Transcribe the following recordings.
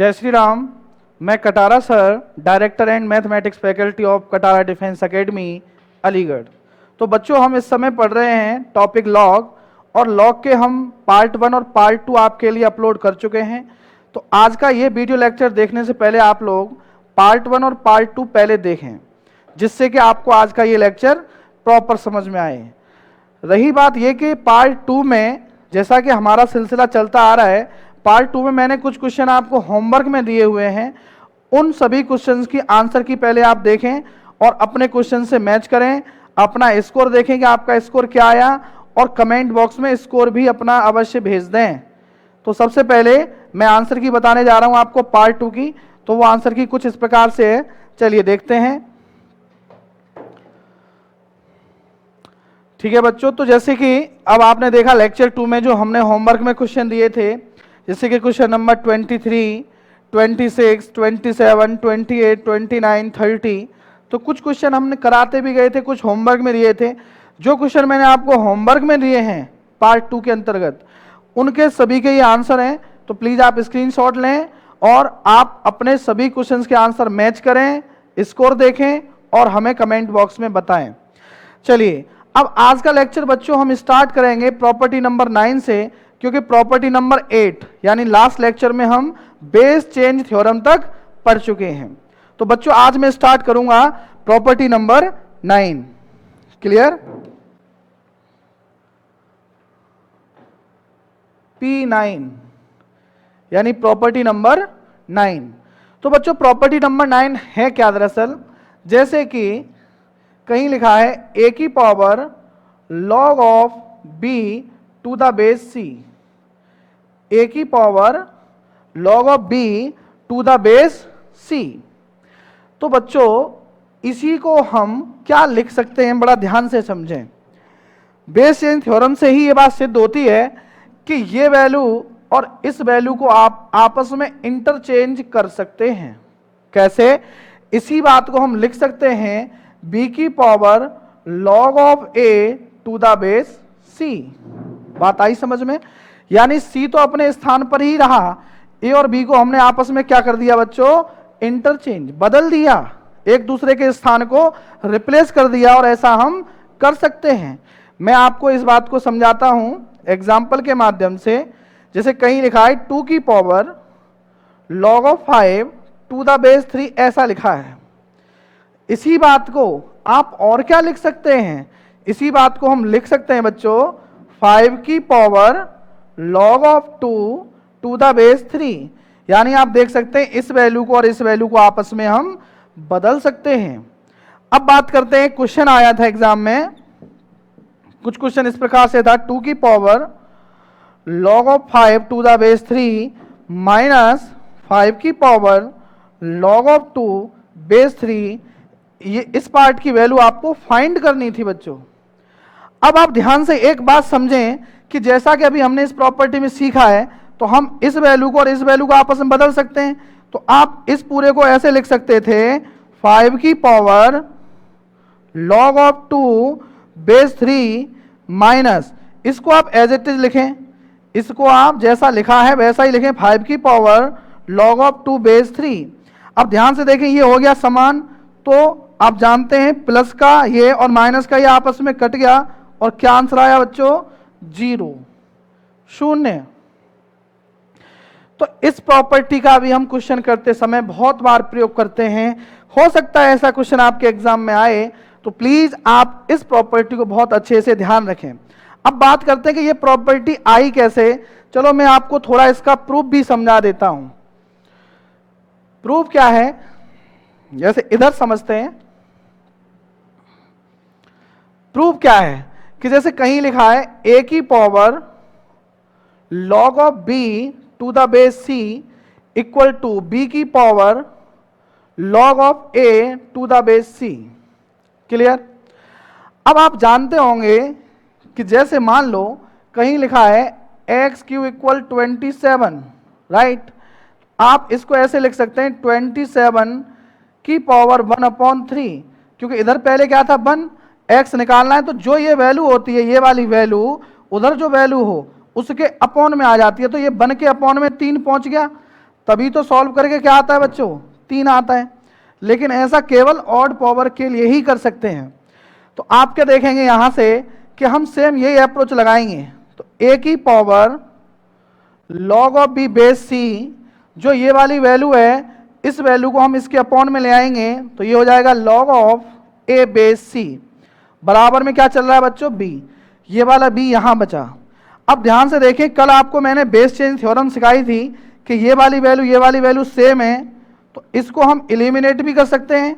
जय श्री राम। मैं Katara sir, director and mathematics faculty of Katara defence academy Aligarh. तो बच्चों, हम इस समय पढ़ रहे हैं टॉपिक लॉग, और लॉग के हम पार्ट 1 और पार्ट 2 आपके लिए अपलोड कर चुके हैं। तो आज का ये वीडियो लेक्चर देखने से पहले आप लोग पार्ट 1 और पार्ट 2 पहले देखें, जिससे कि आपको आज का ये लेक्चर प्रॉपर समझ में आए। रही बात ये कि पार्ट 2 में, जैसा कि हमारा सिलसिला चलता आ रहा है, पार्ट 2 में मैंने कुछ क्वेश्चन आपको होमवर्क में दिए हुए हैं। उन सभी क्वेश्चंस की आंसर की पहले आप देखें और अपने क्वेश्चन से मैच करें, अपना स्कोर देखें कि आपका स्कोर क्या आया, और कमेंट बॉक्स में स्कोर भी अपना अवश्य भेज दें। तो सबसे पहले मैं आंसर की बताने जा रहा हूं आपको पार्ट 2 की। तो वो आंसर की कुछ इस प्रकार से है, चलिए देखते हैं। ठीक है बच्चों, तो जैसे कि अब आपने देखा लेक्चर 2 में जो हमने होमवर्क में क्वेश्चन दिए थे, जैसे कि क्वेश्चन नंबर 23, 26, 27, 28, 29, 30, तो कुछ क्वेश्चन हमने कराते भी गए थे, कुछ होमवर्क में दिए थे। जो क्वेश्चन मैंने आपको होमवर्क में दिए हैं पार्ट 2 के अंतर्गत, उनके सभी के ये आंसर हैं। तो प्लीज आप स्क्रीनशॉट लें और आप अपने सभी क्वेश्चंस के आंसर मैच करें, स्कोर देखें और हमें कमेंट बॉक्स में बताएं। चलिए, अब आज का लेक्चर बच्चों हम स्टार्ट करेंगे प्रॉपर्टी नंबर 9 से, क्योंकि प्रॉपर्टी नंबर 8 यानी लास्ट लेक्चर में हम बेस चेंज थ्योरम तक पढ़ चुके हैं। तो बच्चों, आज मैं स्टार्ट करूंगा प्रॉपर्टी नंबर 9। क्लियर? P9 यानी प्रॉपर्टी नंबर 9। तो बच्चों, प्रॉपर्टी नंबर 9 है क्या? दरअसल जैसे कि कहीं लिखा है a की power log of b to the base c, a की power log of b to the base c। तो बच्चों, इसी को हम क्या लिख सकते हैं, बड़ा ध्यान से समझें। बेस चेंज थ्योरम से ही ये बात सिद्ध होती है कि ये वैल्यू और इस वैल्यू को आप आपस में इंटरचेंज कर सकते हैं। कैसे? इसी बात को हम लिख सकते हैं b की power log of a to the base c। बात आई समझ में? यानी c तो अपने स्थान पर ही रहा, a और b को हमने आपस में क्या कर दिया बच्चों? इंटरचेंज, बदल दिया, एक दूसरे के स्थान को रिप्लेस कर दिया, और ऐसा हम कर सकते हैं। मैं आपको इस बात को समझाता हूं एग्जाम्पल के माध्यम से। जैसे कहीं लिखा है 2 की power log of 5 to the base 3, ऐसा लिखा है। इसी बात को आप और क्या लिख सकते हैं? इसी बात को हम लिख सकते हैं बच्चों 5 की power log of 2 to the base 3। यानी आप देख सकते हैं इस वैल्यू को और इस वैल्यू को आपस में हम बदल सकते हैं। अब बात करते हैं, क्वेश्चन आया था एग्जाम में, कुछ क्वेश्चन इस प्रकार से था 2 की power log of 5 to the base 3 minus 5 की पावर log ऑफ 2 बेस 3। ये इस पार्ट की वैल्यू आपको फाइंड करनी थी बच्चों। अब आप ध्यान से एक बात समझें कि जैसा कि अभी हमने इस प्रॉपर्टी में सीखा है, तो हम इस वैल्यू को और इस वैल्यू को आपस में बदल सकते हैं। तो आप इस पूरे को ऐसे लिख सकते थे 5 की power log of 2 base 3 minus, इसको आप एज इट इज लिखें, इसको आप जैसा लिखा है वैसा ही लिखें, 5 की पावर log ऑफ 2 बेस 3। अब ध्यान से देखें, ये हो गया समान, तो आप जानते हैं प्लस का ये और माइनस का ये आपस में कट गया, और क्या आंसर आया बच्चों? 0, 0। तो इस प्रॉपर्टी का भी हम क्वेश्चन करते समय बहुत बार प्रयोग करते हैं। हो सकता है ऐसा क्वेश्चन आपके एग्जाम में आए, तो प्लीज आप इस प्रॉपर्टी को बहुत अच्छे से ध्यान रखें। अब बात करते हैं कि ये प्रॉपर्टी आई कैसे। चलो मैं आपको थोड़ा इसका प्रूफ भी समझा देता हूं। प्रूफ क्या है, जैसे इधर समझते हैं। प्रूफ क्या है कि जैसे कहीं लिखा है a की power log of b to the base c equal to b की power log of a to the base c। Clear? अब आप जानते होंगे कि जैसे मान लो कहीं लिखा है एक्स क्यू इक्वल 27, राइट? आप इसको ऐसे लिख सकते हैं 27 की पावर 1/3, क्योंकि इधर पहले क्या था 1, एक्स निकालना है, तो जो ये वैल्यू होती है, ये वाली वैल्यू, उधर जो वैल्यू हो उसके अपॉन में आ जाती है। तो ये 1 के अपॉन में 3 पहुंच गया, तभी तो सॉल्व करके क्या आता है बच्चों, 3 आता है। लेकिन ऐसा केवल ऑड पावर के लिए ही कर सकते हैं। तो आप क्या देखेंगे यहां से कि हम सेम यही अप्रोच लगाएंगे। तो a की power log of b base c, जो ये वाली वैल्यू है इस वैल्यू को हम इसके अपॉन में ले आएंगे, तो ये हो जाएगा log of a base c बराबर में क्या चल रहा है बच्चों, b। ये वाला b यहां बचा। अब ध्यान से देखें, कल आपको मैंने बेस चेंज थ्योरम सिखाई थी कि ये वाली वैल्यू सेम है, तो इसको हम एलिमिनेट भी कर सकते हैं।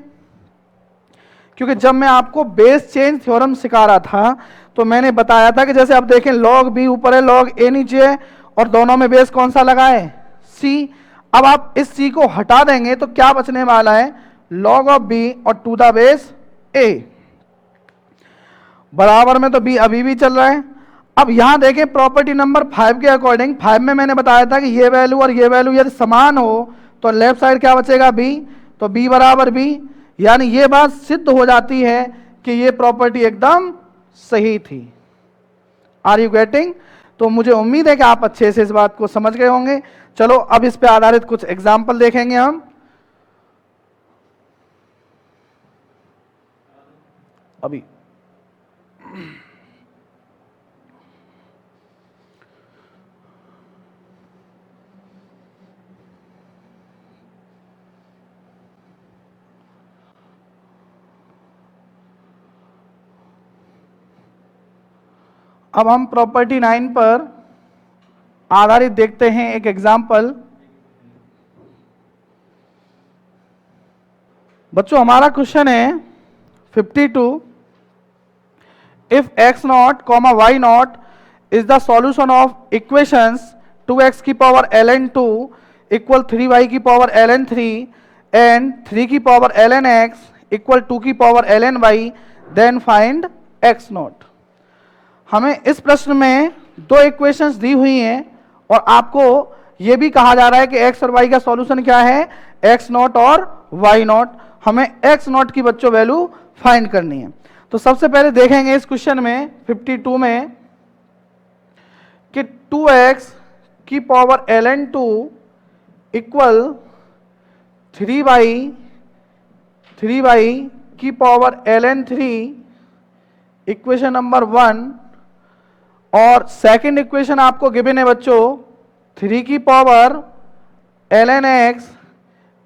क्योंकि जब मैं आपको बेस चेंज थ्योरम सिखा रहा था तो मैंने बताया था कि जैसे आप देखें log b ऊपर है, log a नीचे है, और दोनों में बेस कौन सा लगा है, c। अब आप इस c को हटा देंगे तो क्या बचने वाला है, log ऑफ b और टू द बेस a बराबर में, तो b अभी भी चल रहा है। अब यहां देखें प्रॉपर्टी नंबर 5 के अकॉर्डिंग, 5 में मैंने बताया था कि ये वैल्यू और ये वैल्यू यदि समान हो तो लेफ्ट साइड क्या बचेगा, b। तो b बराबर b, यानी ये बात सिद्ध हो जाती है कि ये प्रॉपर्टी एकदम सही थी। Are you getting? तो मुझे उम्मीद है कि आप अच्छे से इस बात को समझ गए होंगे। चलो अब इस पे आधारित कुछ एग्जाम्पल देखेंगे हम। अभी अब हम प्रॉपर्टी 9 पर आधारित देखते हैं एक एग्जाम्पल। बच्चों हमारा क्वेश्चन है 52, if x not comma y not is the solution of equations 2x की पावर ln 2 इक्वल 3y की पावर ln 3 एंड 3 की पावर ln x इक्वल 2 की power ln y, then find x naught. हमें इस प्रश्न में दो इक्वेशंस दी हुई हैं और आपको यह भी कहा जा रहा है कि x और y का सॉल्यूशन क्या है, x नॉट और y नॉट। हमें x नॉट की बच्चों वैल्यू फाइंड करनी है। तो सबसे पहले देखेंगे इस क्वेश्चन में 52 में कि 2x की पावर ln 2 इक्वल 3y की पावर ln 3, इक्वेशन नंबर 1। और सेकंड इक्वेशन आपको गिवन है बच्चों 3 की पावर ln x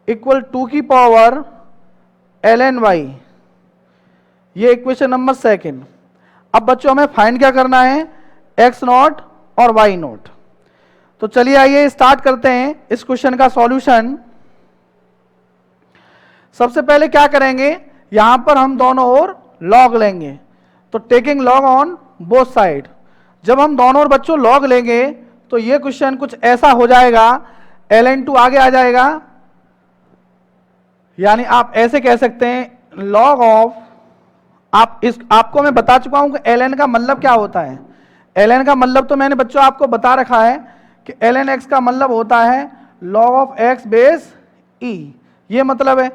इक्वल 2 की पावर ln y, ये इक्वेशन नंबर सेकंड। अब बच्चों हमें फाइंड क्या करना है, x नॉट और y नॉट। तो चलिए आइए स्टार्ट करते हैं इस क्वेश्चन का सॉल्यूशन। सबसे पहले क्या करेंगे, यहां पर हम दोनों ओर लॉग लेंगे, तो taking log on both side. जब हम दोनों ओर बच्चों लॉग लेंगे तो ये क्वेश्चन कुछ ऐसा हो जाएगा, ln 2 आगे आ जाएगा, यानी आप ऐसे कह सकते हैं लॉग ऑफ, आपको मैं बता चुका हूं कि ln का मतलब क्या होता है। ln का मतलब तो मैंने बच्चों आपको बता रखा है कि ln x का मतलब होता है log of x base e, ये मतलब है।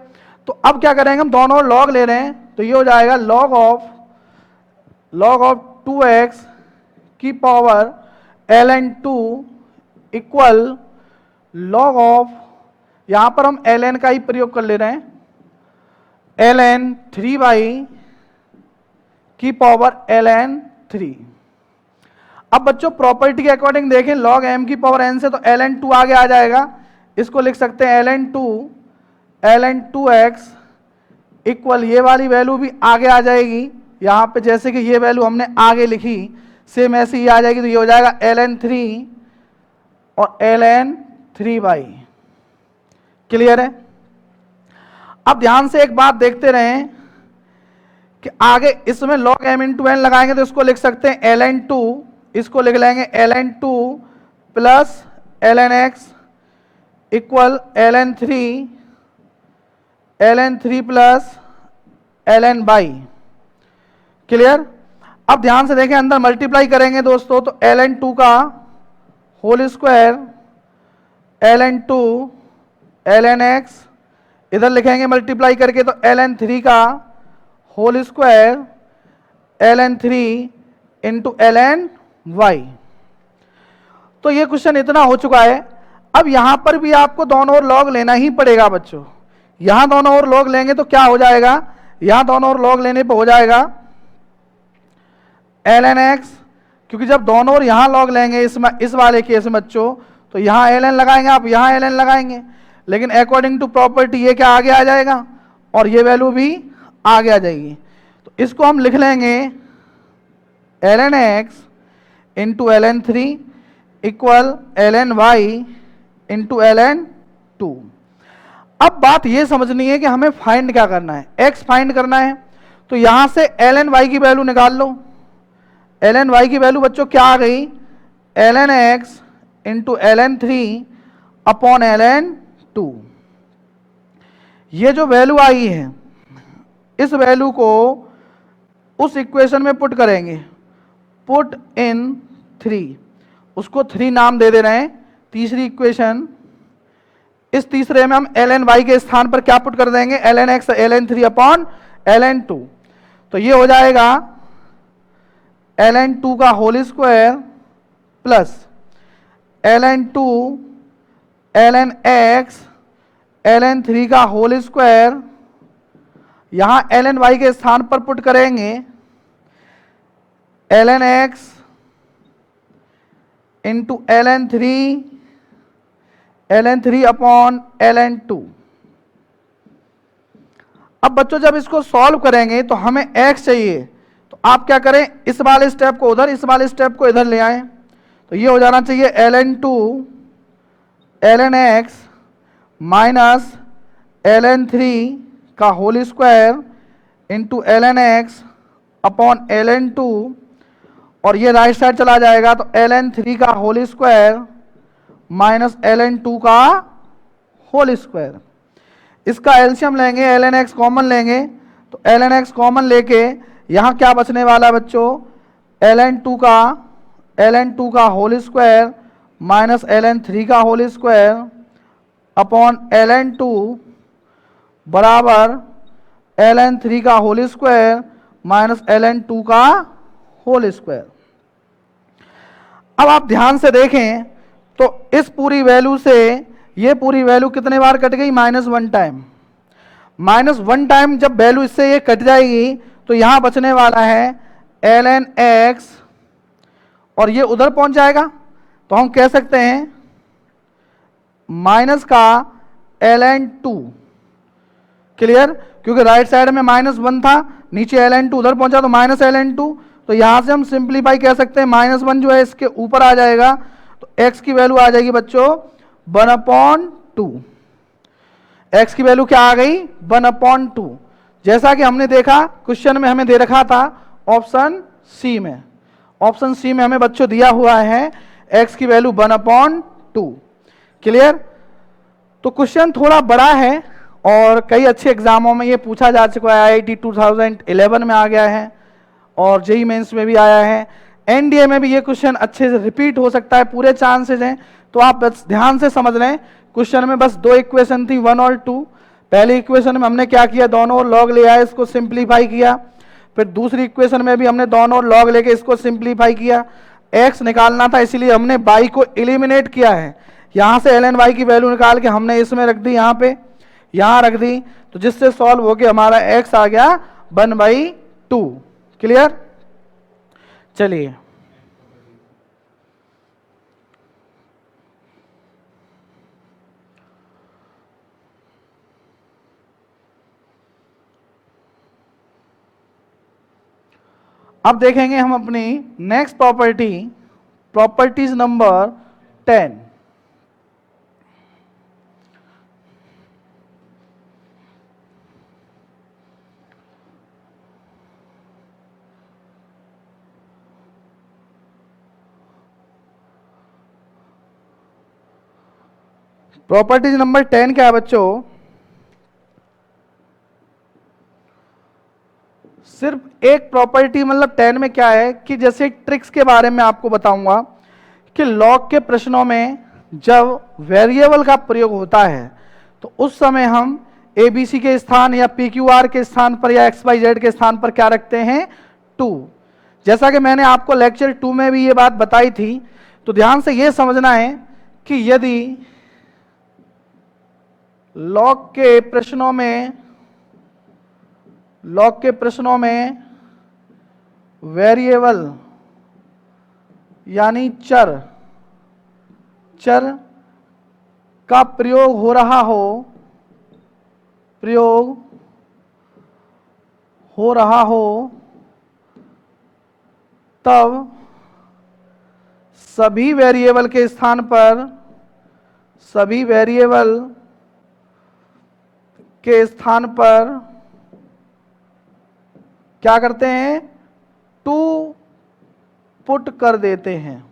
तो अब क्या करेंगे, हम दोनों लॉग ले रहे हैं, तो ये हो जाएगा log ऑफ 2x की power ln 2 equal log of, यहां पर हम ln का ही प्रयोग कर ले रहे हैं, ln 3y की पावर ln 3। अब बच्चों प्रॉपर्टी के अकॉर्डिंग देखें, log m की पावर n से तो ln 2 आगे आ जाएगा, इसको लिख सकते हैं ln 2x इक्वल, ये वाली वैल्यू भी आगे आ जाएगी, यहां पे जैसे कि ये वैल्यू हमने आगे लिखी सेम ऐसे ही आ जाएगी, तो ये हो जाएगा ln 3 और ln 3y। क्लियर है? अब ध्यान से एक बात देखते रहें कि आगे इसमें log m इंटू n लगाएंगे तो इसको लिख सकते हैं ln 2, इसको लिख लेंगे ln 2 plus ln x equal ln 3 plus ln y। Clear? अब ध्यान से देखें, अंदर मल्टीप्लाई करेंगे दोस्तों, तो ln 2 का whole square ln 2 ln x, इधर लिखेंगे मल्टीप्लाई करके तो ln 3 का whole square ln 3 into ln y। तो ये क्वेश्चन इतना हो चुका है। अब यहां पर भी आपको दोनों ओर लॉग लेना ही पड़ेगा बच्चों। यहां दोनों ओर लॉग लेंगे तो क्या हो जाएगा, यहां दोनों ओर लॉग लेने पर हो जाएगा ln x, क्योंकि जब दोनों ओर यहां लॉग लेंगे इस वाले केस में बच्चों, तो यहां ln लगाएंगे, आप यहां ln लगाएंगे, लेकिन अकॉर्डिंग टू प्रॉपर्टी ये क्या आगे आ जाएगा और ये वैल्यू भी आगे आ जाएगी। तो इसको हम लिख लेंगे ln x into ln 3 equal ln y into ln 2। अब बात ये समझनी है कि हमें फाइंड क्या करना है, x फाइंड करना है। तो यहां से ln y की वैल्यू निकाल लो। ln y की वैल्यू बच्चों क्या आ गई, ln x into ln 3 upon ln 2। ये जो वैल्यू आई है इस वैल्यू को उस इक्वेशन में पुट करेंगे, पुट इन 3, उसको 3 नाम दे रहे हैं, तीसरी इक्वेशन। इस तीसरे में हम ln y के स्थान पर क्या पुट कर देंगे, ln x ln 3 upon ln 2। तो ये हो जाएगा ln 2 का whole square plus ln 2 ln x ln 3 का होल स्क्वायर, यहां ln y के स्थान पर पुट करेंगे ln x into ln 3 upon ln 2। अब बच्चों जब इसको सॉल्व करेंगे तो हमें x चाहिए, तो आप क्या करें, इस वाले स्टेप को उधर, इस वाले स्टेप को इधर ले आए। तो ये हो जाना चाहिए ln 2 ln x minus ln 3 का whole square into ln x upon ln 2, और ये राइट साइड चला जाएगा तो ln 3 का होल स्क्वायर माइनस ln 2 का होल स्क्वायर। इसका एलसीएम लेंगे, ln x कॉमन लेंगे, तो ln x कॉमन लेके यहां क्या बचने वाला है बच्चों, ln 2 का होल स्क्वायर माइनस ln 3 का होल स्क्वायर अपॉन ln 2 बराबर ln 3 का होल स्क्वायर माइनस ln 2 का होल स्क्वायर। अब आप ध्यान से देखें तो इस पूरी वैल्यू से ये पूरी वैल्यू कितने बार कट गई, -1 टाइम। -1 टाइम जब वैल्यू इससे ये कट जाएगी तो यहां बचने वाला है ln x, और ये उधर पहुंच जाएगा तो हम कह सकते हैं माइनस का ln 2। क्लियर, क्योंकि राइट साइड में -1 था, नीचे ln 2 उधर पहुंचा तो माइनस ln 2। तो यहां से हम सिंप्लीफाई कह सकते हैं -1 जो है इसके ऊपर आ जाएगा, तो x की वैल्यू आ जाएगी बच्चों 1/2। x की वैल्यू क्या आ गई, 1/2। जैसा कि हमने देखा क्वेश्चन में हमें दे रखा था ऑप्शन सी में, ऑप्शन सी में हमें बच्चों दिया हुआ है x की वैल्यू 1/2। क्लियर, तो क्वेश्चन थोड़ा बड़ा है और कई अच्छे एग्जामों में ये पूछा जा चुका है। IIT 2011 में आ गया है और जेईई मेंस में भी आया है, एनडीए में भी ये क्वेश्चन अच्छे से रिपीट हो सकता है, पूरे चांसेस हैं। तो आप बस ध्यान से समझ लें, क्वेश्चन में बस 2 इक्वेशन थी, 1 और 2। पहली इक्वेशन में हमने क्या किया, दोनों ओर लॉग ले आए, इसको सिंप्लीफाई किया। फिर दूसरी इक्वेशन में भी हमने दोनों ओर लॉग लेके इसको सिंप्लीफाई किया। x निकालना था इसलिए हमने y को एलिमिनेट किया है, यहां से ln y की वैल्यू निकाल के हमने इसमें रख दी, यहाँ पे यहां रख दी, तो जिससे सॉल्व होके हमारा x आ गया 1/2। क्लियर, चलिए अब देखेंगे हम अपनी next property, properties number 10। Properties number 10 क्या है बच्चों, सिर्फ एक प्रॉपर्टी, मतलब 10 में क्या है कि जैसे ट्रिक्स के बारे में आपको बताऊंगा कि लॉग के प्रश्नों में जब वेरिएबल का प्रयोग होता है तो उस समय हम ABC के स्थान या PQR के स्थान पर या XYZ के स्थान पर क्या रखते हैं, 2। जैसा कि मैंने आपको लेक्चर 2 में भी ये बात बताई थी। तो ध्यान से ये समझना है कि यदि लॉग के प्रश्नों में वेरिएबल यानी चर का प्रयोग हो रहा हो तब सभी वेरिएबल के स्थान पर क्या करते हैं, टू पुट कर देते हैं।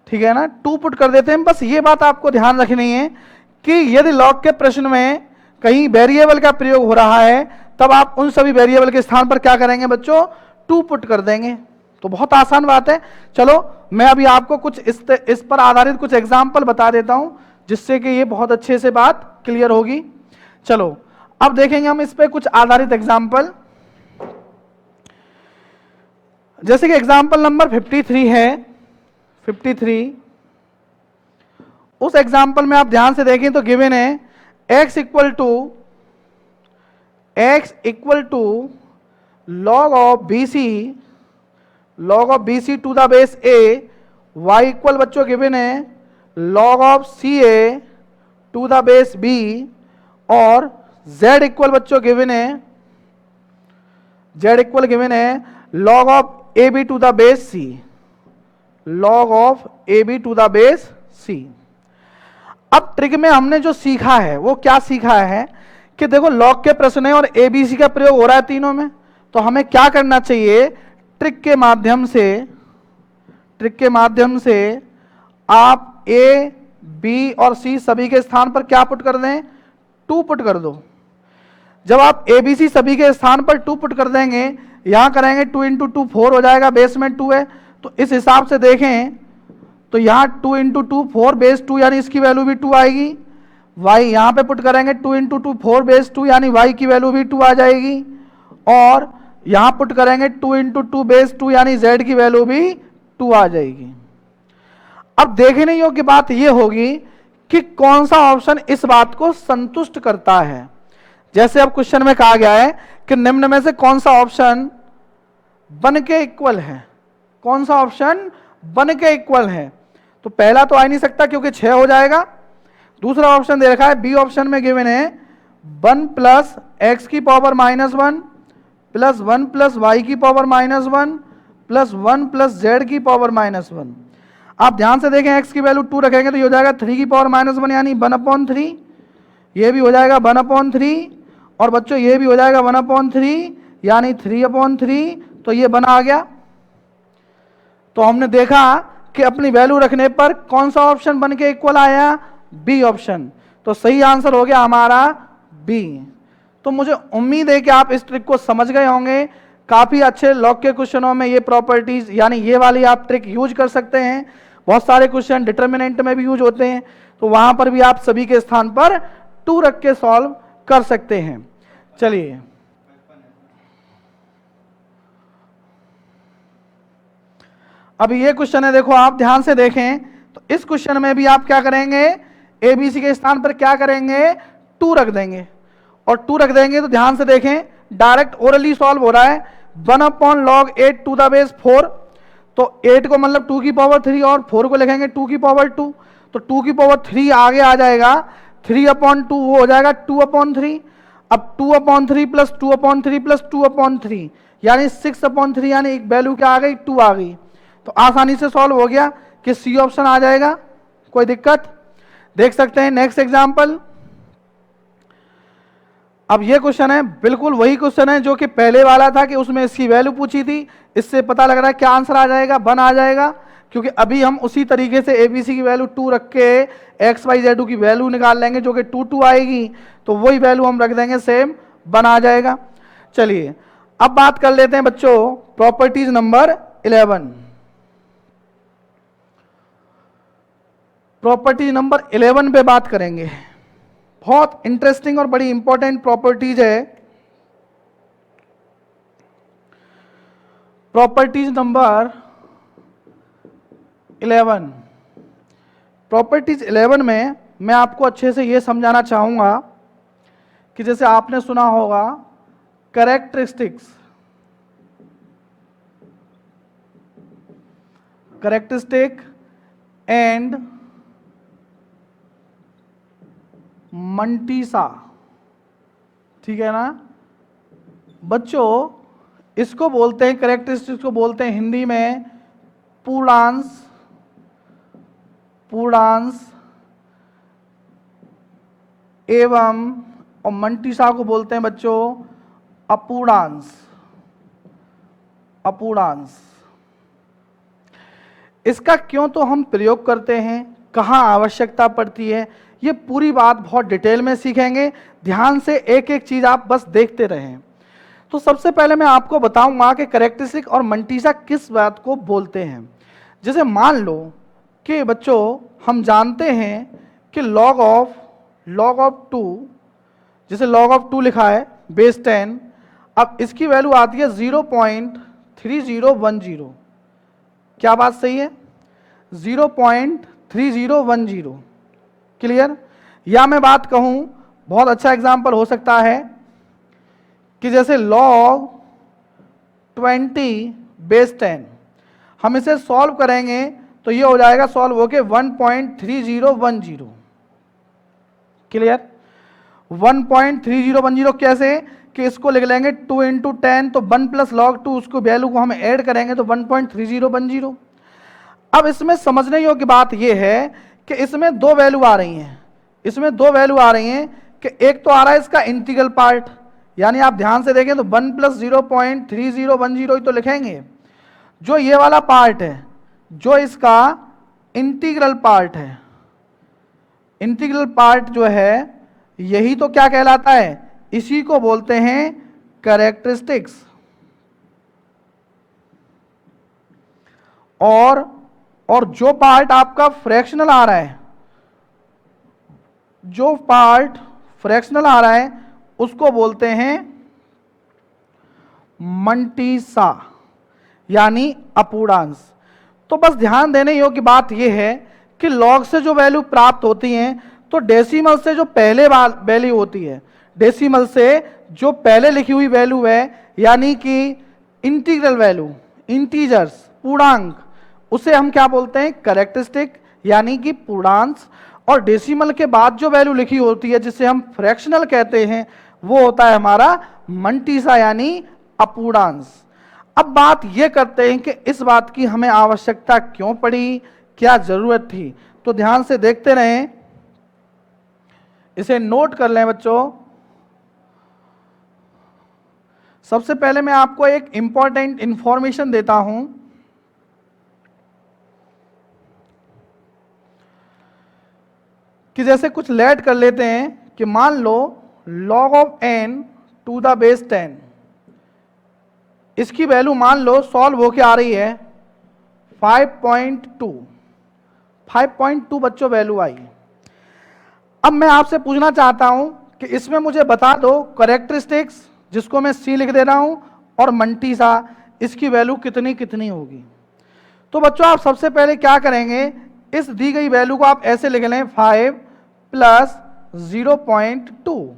ठीक है ना, टू पुट कर देते हैं। बस ये बात आपको ध्यान रखनी है कि यदि लॉग के प्रश्न में कहीं वेरिएबल का प्रयोग हो रहा है तब आप उन सभी वेरिएबल के स्थान पर क्या करेंगे बच्चों, टू पुट कर देंगे। तो बहुत आसान बात है। चलो मैं अभी आपको कुछ इस पर आधारित कुछ एग्जाम्पल बता देता हूं जिससे कि ये बहुत अच्छे से बात क्लियर होगी। चलो अब देखेंगे हम इस पे कुछ आधारित एग्जाम्पल। जैसे कि एग्जाम्पल नंबर 53 है, 53। उस एग्जाम्पल में आप ध्यान से देखें तो गिवन है x equal to log of BC to the base a, y equal बच्चों गिवन है log of CA to the base b, और z इक्वल बच्चों गिवन है log of AB to the base c, अब trick में हमने जो सीखा है वो क्या सीखा है कि देखो लॉग के प्रश्न है और ABC का प्रयोग हो रहा है तीनों में, तो हमें क्या करना चाहिए, ट्रिक के माध्यम से आप A, B और C सभी के स्थान पर क्या पुट कर दें, टू पुट कर दो। जब आप ABC सभी के स्थान पर टू पुट कर देंगे, यहां करेंगे 2 इंटू 2 4 हो जाएगा, बेस में 2 है, तो इस हिसाब से देखें तो यहाँ 2 इंटू 2 4 बेस 2 यानी इसकी वैल्यू भी 2 आएगी। y यहाँ पे पुट करेंगे 2 इंटू 2 4 बेस 2 यानी y की वैल्यू भी 2 आ जाएगी, और यहाँ पुट करेंगे 2 इंटू 2 बेस 2 यानी z की वैल्यू भी 2 आ जाएगी। अब देखने योग्य बात यह होगी कि कौन सा ऑप्शन इस बात को संतुष्ट करता है। जैसे अब क्वेश्चन में कहा गया है कि निम्न में से कौन सा ऑप्शन बन के इक्वल है, कौन सा ऑप्शन बन के इक्वल है, तो पहला तो आ ही नहीं सकता क्योंकि 6 हो जाएगा। दूसरा ऑप्शन दे रखा है, बी ऑप्शन में गिवन है 1 प्लस एक्स की पावर -1 प्लस 1 प्लस वाई की पावर -1 प्लस 1 प्लस जेड की पावर -1। आप ध्यान से देखें, एक्स की वैल्यू 2 रखेंगे तो ये हो जाएगा 3 की पावर -1 यानी 1/3, ये भी हो जाएगा 1/3, और बच्चों ये भी हो जाएगा 1/3 यानी 3/3, तो ये बना आ गया। तो हमने देखा कि अपनी वैल्यू रखने पर कौन सा ऑप्शन बन के इक्वल आया, बी ऑप्शन, तो सही आंसर हो गया हमारा बी। तो मुझे उम्मीद है कि आप इस ट्रिक को समझ गए होंगे। काफी अच्छे लॉग के क्वेश्चनों में ये प्रॉपर्टीज यानी ये वाली आप ट्रिक यूज कर सकते हैं। बहुत सारे क्वेश्चन डिटरमिनेंट में भी यूज होते हैं, तो वहां पर भी आप सभी के स्थान पर 2 रख के सॉल्व कर सकते हैं। चलिए अभी ये क्वेश्चन है, देखो आप ध्यान से देखें तो इस क्वेश्चन में भी आप क्या करेंगे, ABC के स्थान पर क्या करेंगे, 2 रख देंगे, और 2 रख देंगे तो ध्यान से देखें डायरेक्ट ओरली सॉल्व हो रहा है। 1/log 8 टू द बेस 4, तो 8 को मतलब 2 की पावर 3 और 4 को लिखेंगे 2 की पावर 2, तो 2 की पावर 3 आगे आ जाएगा, 3/2 वो हो जाएगा 2/3। अब 2/3 प्लस 2/3 प्लस 2/3 यानी 6/3 यानी एक वैल्यू क्या आ गई, 2 आ गई। तो आसानी से सॉल्व हो गया कि सी ऑप्शन आ जाएगा, कोई दिक्कत। देख सकते हैं नेक्स्ट एग्जांपल। अब ये क्वेश्चन है बिल्कुल वही क्वेश्चन है जो कि पहले वाला था कि उसमें इसकी वैल्यू पूछी थी। इससे पता लग रहा है क्या आंसर आ जाएगा, 1 आ जाएगा, क्योंकि अभी हम उसी तरीके से ABC की वैल्यू 2 रख के XYZ की वैल्यू निकाल लेंगे जो कि 2 आएगी, तो वही वैल्यू हम रख देंगे, सेम 1 आ जाएगा। चलिए अब बात कर लेते हैं बच्चों प्रॉपर्टीज नंबर 11। प्रॉपर्टी नंबर 11 पे बात करेंगे। बहुत इंटरेस्टिंग और बड़ी इंपॉर्टेंट प्रॉपर्टीज है। प्रॉपर्टीज नंबर 11, प्रॉपर्टीज 11 में मैं आपको अच्छे से ये समझाना चाहूँगा कि जैसे आपने सुना होगा कैरेक्टरिस्टिक्स, कैरेक्टरिस्टिक एंड मंटीसा, ठीक है ना बच्चों। इसको बोलते हैं, कैरेक्टरिस्टिक्स को बोलते हैं हिंदी में पूर्णांश, पूर्णांश एवं, और मंटीसा को बोलते हैं बच्चों अपूर्णांश, अपूर्णांश। इसका क्यों तो हम प्रयोग करते हैं, कहाँ आवश्यकता पड़ती है, ये पूरी बात बहुत डिटेल में सीखेंगे। ध्यान से एक एक चीज आप बस देखते रहें। तो सबसे पहले मैं आपको बताऊंगा कि कैरेक्टरिस्टिक और मंटीसा किस बात को बोलते हैं। जैसे मान लो कि बच्चों हम जानते हैं कि log ऑफ 2, जैसे log ऑफ 2 लिखा है बेस 10, अब इसकी वैल्यू आती है 0.3010। क्या बात सही है? 0.3010। क्लियर? या मैं बात कहूं, बहुत अच्छा एग्जांपल हो सकता है कि जैसे log 20 बेस 10, हम इसे सॉल्व करेंगे तो ये हो जाएगा सॉल्व होके 1.3010। क्लियर? 1.3010 कैसे कि इसको लिख लेंगे 2 × 10, तो 1 + log 2, उसको वैल्यू को हम ऐड करेंगे तो 1.3010। अब इसमें समझने योग्य बात यह है कि इसमें दो वैल्यू आ रही हैं, इसमें दो वैल्यू आ रही हैं कि एक तो आ रहा है इसका इंटीग्रल पार्ट, यानी आप ध्यान से देखें तो 1 + 0.3010 ही तो लिखेंगे। जो ये वाला पार्ट है, जो इसका इंटीग्रल पार्ट है, इंटीग्रल पार्ट जो है यही तो क्या कहलाता है, इसी को बोलते हैं कैरेक्टरिस्टिक्स। और जो पार्ट आपका फ्रैक्शनल आ रहा है, जो पार्ट फ्रैक्शनल आ रहा है उसको बोलते हैं मंटीसा, यानी अपूर्णांश। तो बस ध्यान देने योग्य बात यह है कि लॉग से जो वैल्यू प्राप्त होती हैं तो डेसिमल से जो पहले वैल्यू होती है, डेसिमल से जो पहले लिखी हुई वैल्यू है, यानी कि इंटीग्रल वैल्यू, इंटीजर्स, पूर्णांक, उसे हम क्या बोलते हैं, कैरेक्टरिस्टिक, यानी कि पूर्णांश। और डेसिमल के बाद जो वैल्यू लिखी होती है जिसे हम फ्रैक्शनल कहते हैं, वो होता है हमारा मंटीसा, यानी अपूर्णांश। अब बात ये करते हैं कि इस बात की हमें आवश्यकता क्यों पड़ी, क्या जरूरत थी। तो ध्यान से देखते रहें, इसे नोट कर लें बच्चों। सबसे पहले मैं आपको एक इंपॉर्टेंट इंफॉर्मेशन देता हूं कि जैसे कुछ लेट कर लेते हैं कि मान लो log of n to the base 10, इसकी वैल्यू मान लो सॉल्व होके आ रही है 5.2 बच्चों वैल्यू आई। अब मैं आपसे पूछना चाहता हूं कि इसमें मुझे बता दो कैरेक्टरिस्टिक्स, जिसको मैं C लिख दे रहा हूं, और मंटीसा, इसकी वैल्यू कितनी कितनी होगी। तो बच्चों आप सबसे पहले क्या करेंगे, इस दी गई वैल्यू को आप ऐसे लिख लें 5 + 0.2,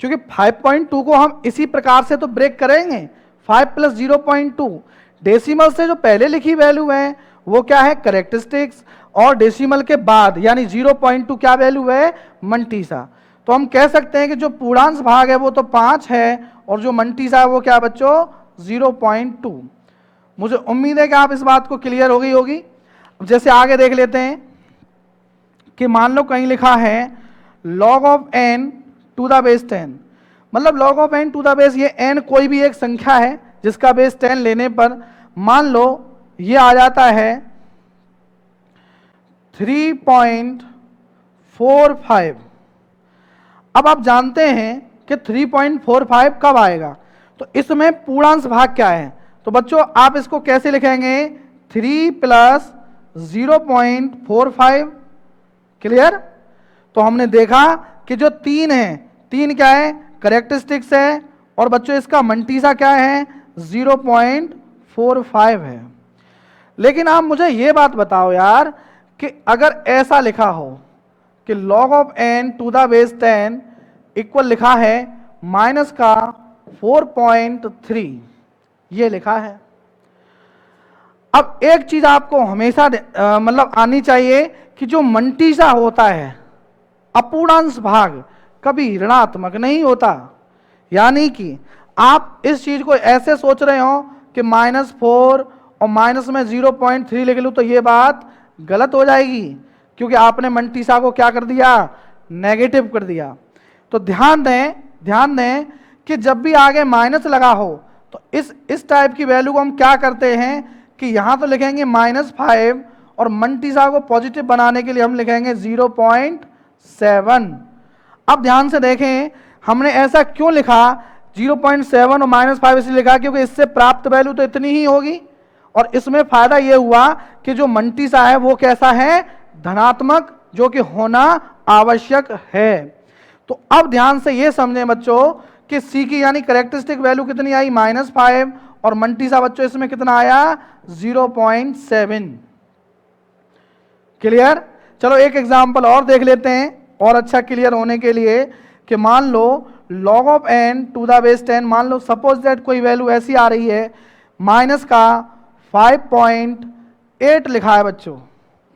क्योंकि 5.2 को हम इसी प्रकार से तो ब्रेक करेंगे। 5 + 0.2, डेसिमल से जो पहले लिखी वैल्यू है वो क्या है, कैरेक्टरिस्टिक्स, और डेसिमल के बाद यानी 0.2 क्या वैल्यू है, मंटीसा। तो हम कह सकते हैं कि जो पूर्णांश भाग है वो तो 5 है, और जो मंटीसा है वो क्या बच्चों 0.2। मुझे उम्मीद है कि आप इस बात को क्लियर हो गई होगी। जैसे आगे देख लेते हैं कि मान लो कहीं लिखा है log of n to the base 10, मतलब log of n to the base, ये n कोई भी एक संख्या है जिसका बेस 10 लेने पर मान लो ये आ जाता है 3.45। अब आप जानते हैं कि 3.45 कब आएगा, तो इसमें पूर्णांश भाग क्या है। तो बच्चों आप इसको कैसे लिखेंगे, 3 + 0.45। क्लियर? तो हमने देखा कि जो 3 है, 3 क्या है, कैरेक्टरिस्टिक्स है, और बच्चों इसका मंटीसा क्या है, 0.45 है। लेकिन आप मुझे ये बात बताओ यार कि अगर ऐसा लिखा हो कि log of n to the base 10 equal लिखा है माइनस का 4.3, ये लिखा है। अब एक चीज आपको हमेशा मतलब आनी चाहिए कि जो मंटीसा होता है अपूर्णांश भाग कभी ऋणात्मक नहीं होता। यानी कि आप इस चीज को ऐसे सोच रहे हो कि -4 और माइनस में 0.3 लिख लूं तो ये बात गलत हो जाएगी, क्योंकि आपने मंटीसा को क्या कर दिया, नेगेटिव कर दिया। तो ध्यान दें कि जब भी आगे माइनस लगा हो तो इस टाइप की वैल्यू को हम क्या करते हैं कि यहां तो लिखेंगे -5 और मंटीसा को पॉजिटिव बनाने के लिए हम लिखेंगे 0.7। अब ध्यान से देखें हमने ऐसा क्यों लिखा 0.7 और -5 इसलिए लिखा क्योंकि इससे प्राप्त वैल्यू तो इतनी ही होगी, और इसमें फायदा यह हुआ कि जो मंटीसा है वो कैसा है, धनात्मक, जो कि होना आवश्यक है। तो अब ध्यान से ये समझें बच्चों कि सी की यानी कैरेक्टरिस्टिक वैल्यू कितनी आई -5 और मंटीसा बच्चों इसमें कितना आया 0.7। क्लियर? चलो एक एग्जांपल और देख लेते हैं और अच्छा क्लियर होने के लिए कि मान लो log of n to the base 10, मान लो सपोज दैट कोई वैल्यू ऐसी आ रही है माइनस का 5.8 लिखा है बच्चों,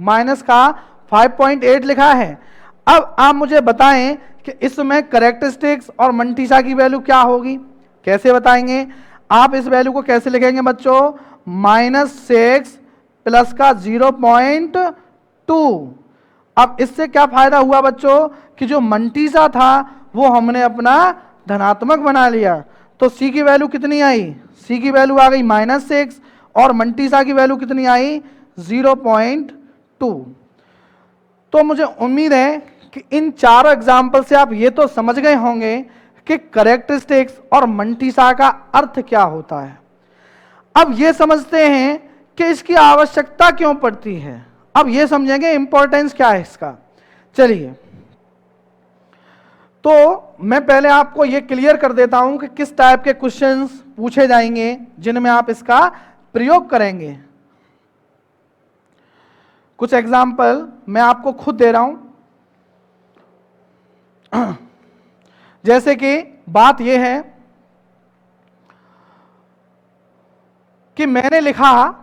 माइनस का 5.8 लिखा है। अब आप मुझे बताएं कि इसमें कैरेक्टरिस्टिक्स और मंटीसा की वैल्यू क्या होगी, कैसे बताएंगे आप? इस वैल्यू को कैसे लिखेंगे बच्चों, -6 प्लस का 0.2। अब इससे क्या फायदा हुआ बच्चों कि जो मंटीसा था वो हमने अपना धनात्मक बना लिया। तो सी की वैल्यू कितनी आई, सी की वैल्यू आ गई -6 और मंटीसा की वैल्यू कितनी आई 0.2। तो मुझे उम्मीद है कि इन चारों एग्जाम्पल से आप ये तो समझ गए होंगे कि कैरेक्टरिस्टिक्स और मंटीसा का अर्थ क्या होता है। अब ये समझते हैं कि इसकी आवश्यकता क्यों पड़ती है, अब ये समझेंगे इंपॉर्टेंस क्या है इसका। चलिए तो मैं पहले आपको ये क्लियर कर देता हूं कि किस टाइप के क्वेश्चंस पूछे जाएंगे जिनमें आप इसका प्रयोग करेंगे। कुछ एग्जाम्पल मैं आपको खुद दे रहा हूं। जैसे कि बात यह है कि मैंने लिखा,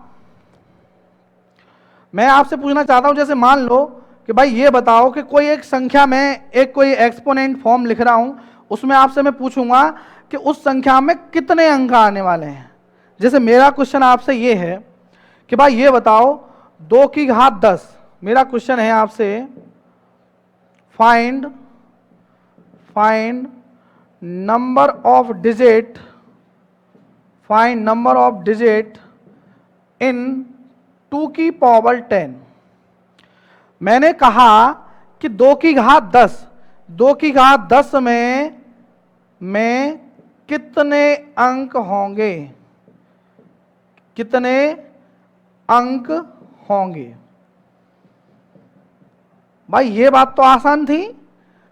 मैं आपसे पूछना चाहता हूं, जैसे मान लो कि भाई ये बताओ कि कोई एक संख्या में एक कोई एक्सपोनेंट फॉर्म लिख रहा हूं, उसमें आपसे मैं पूछूंगा कि उस संख्या में कितने अंक आने वाले हैं। जैसे मेरा क्वेश्चन आपसे ये है कि भाई ये बताओ 2 की घात 10, मेरा क्वेश्चन है आपसे find number of digit, find number of digit in 2 की पावर 10। मैंने कहा कि 2 की घात 10, 2 की घात 10 में कितने अंक होंगे, कितने अंक होंगे। भाई ये बात तो आसान थी,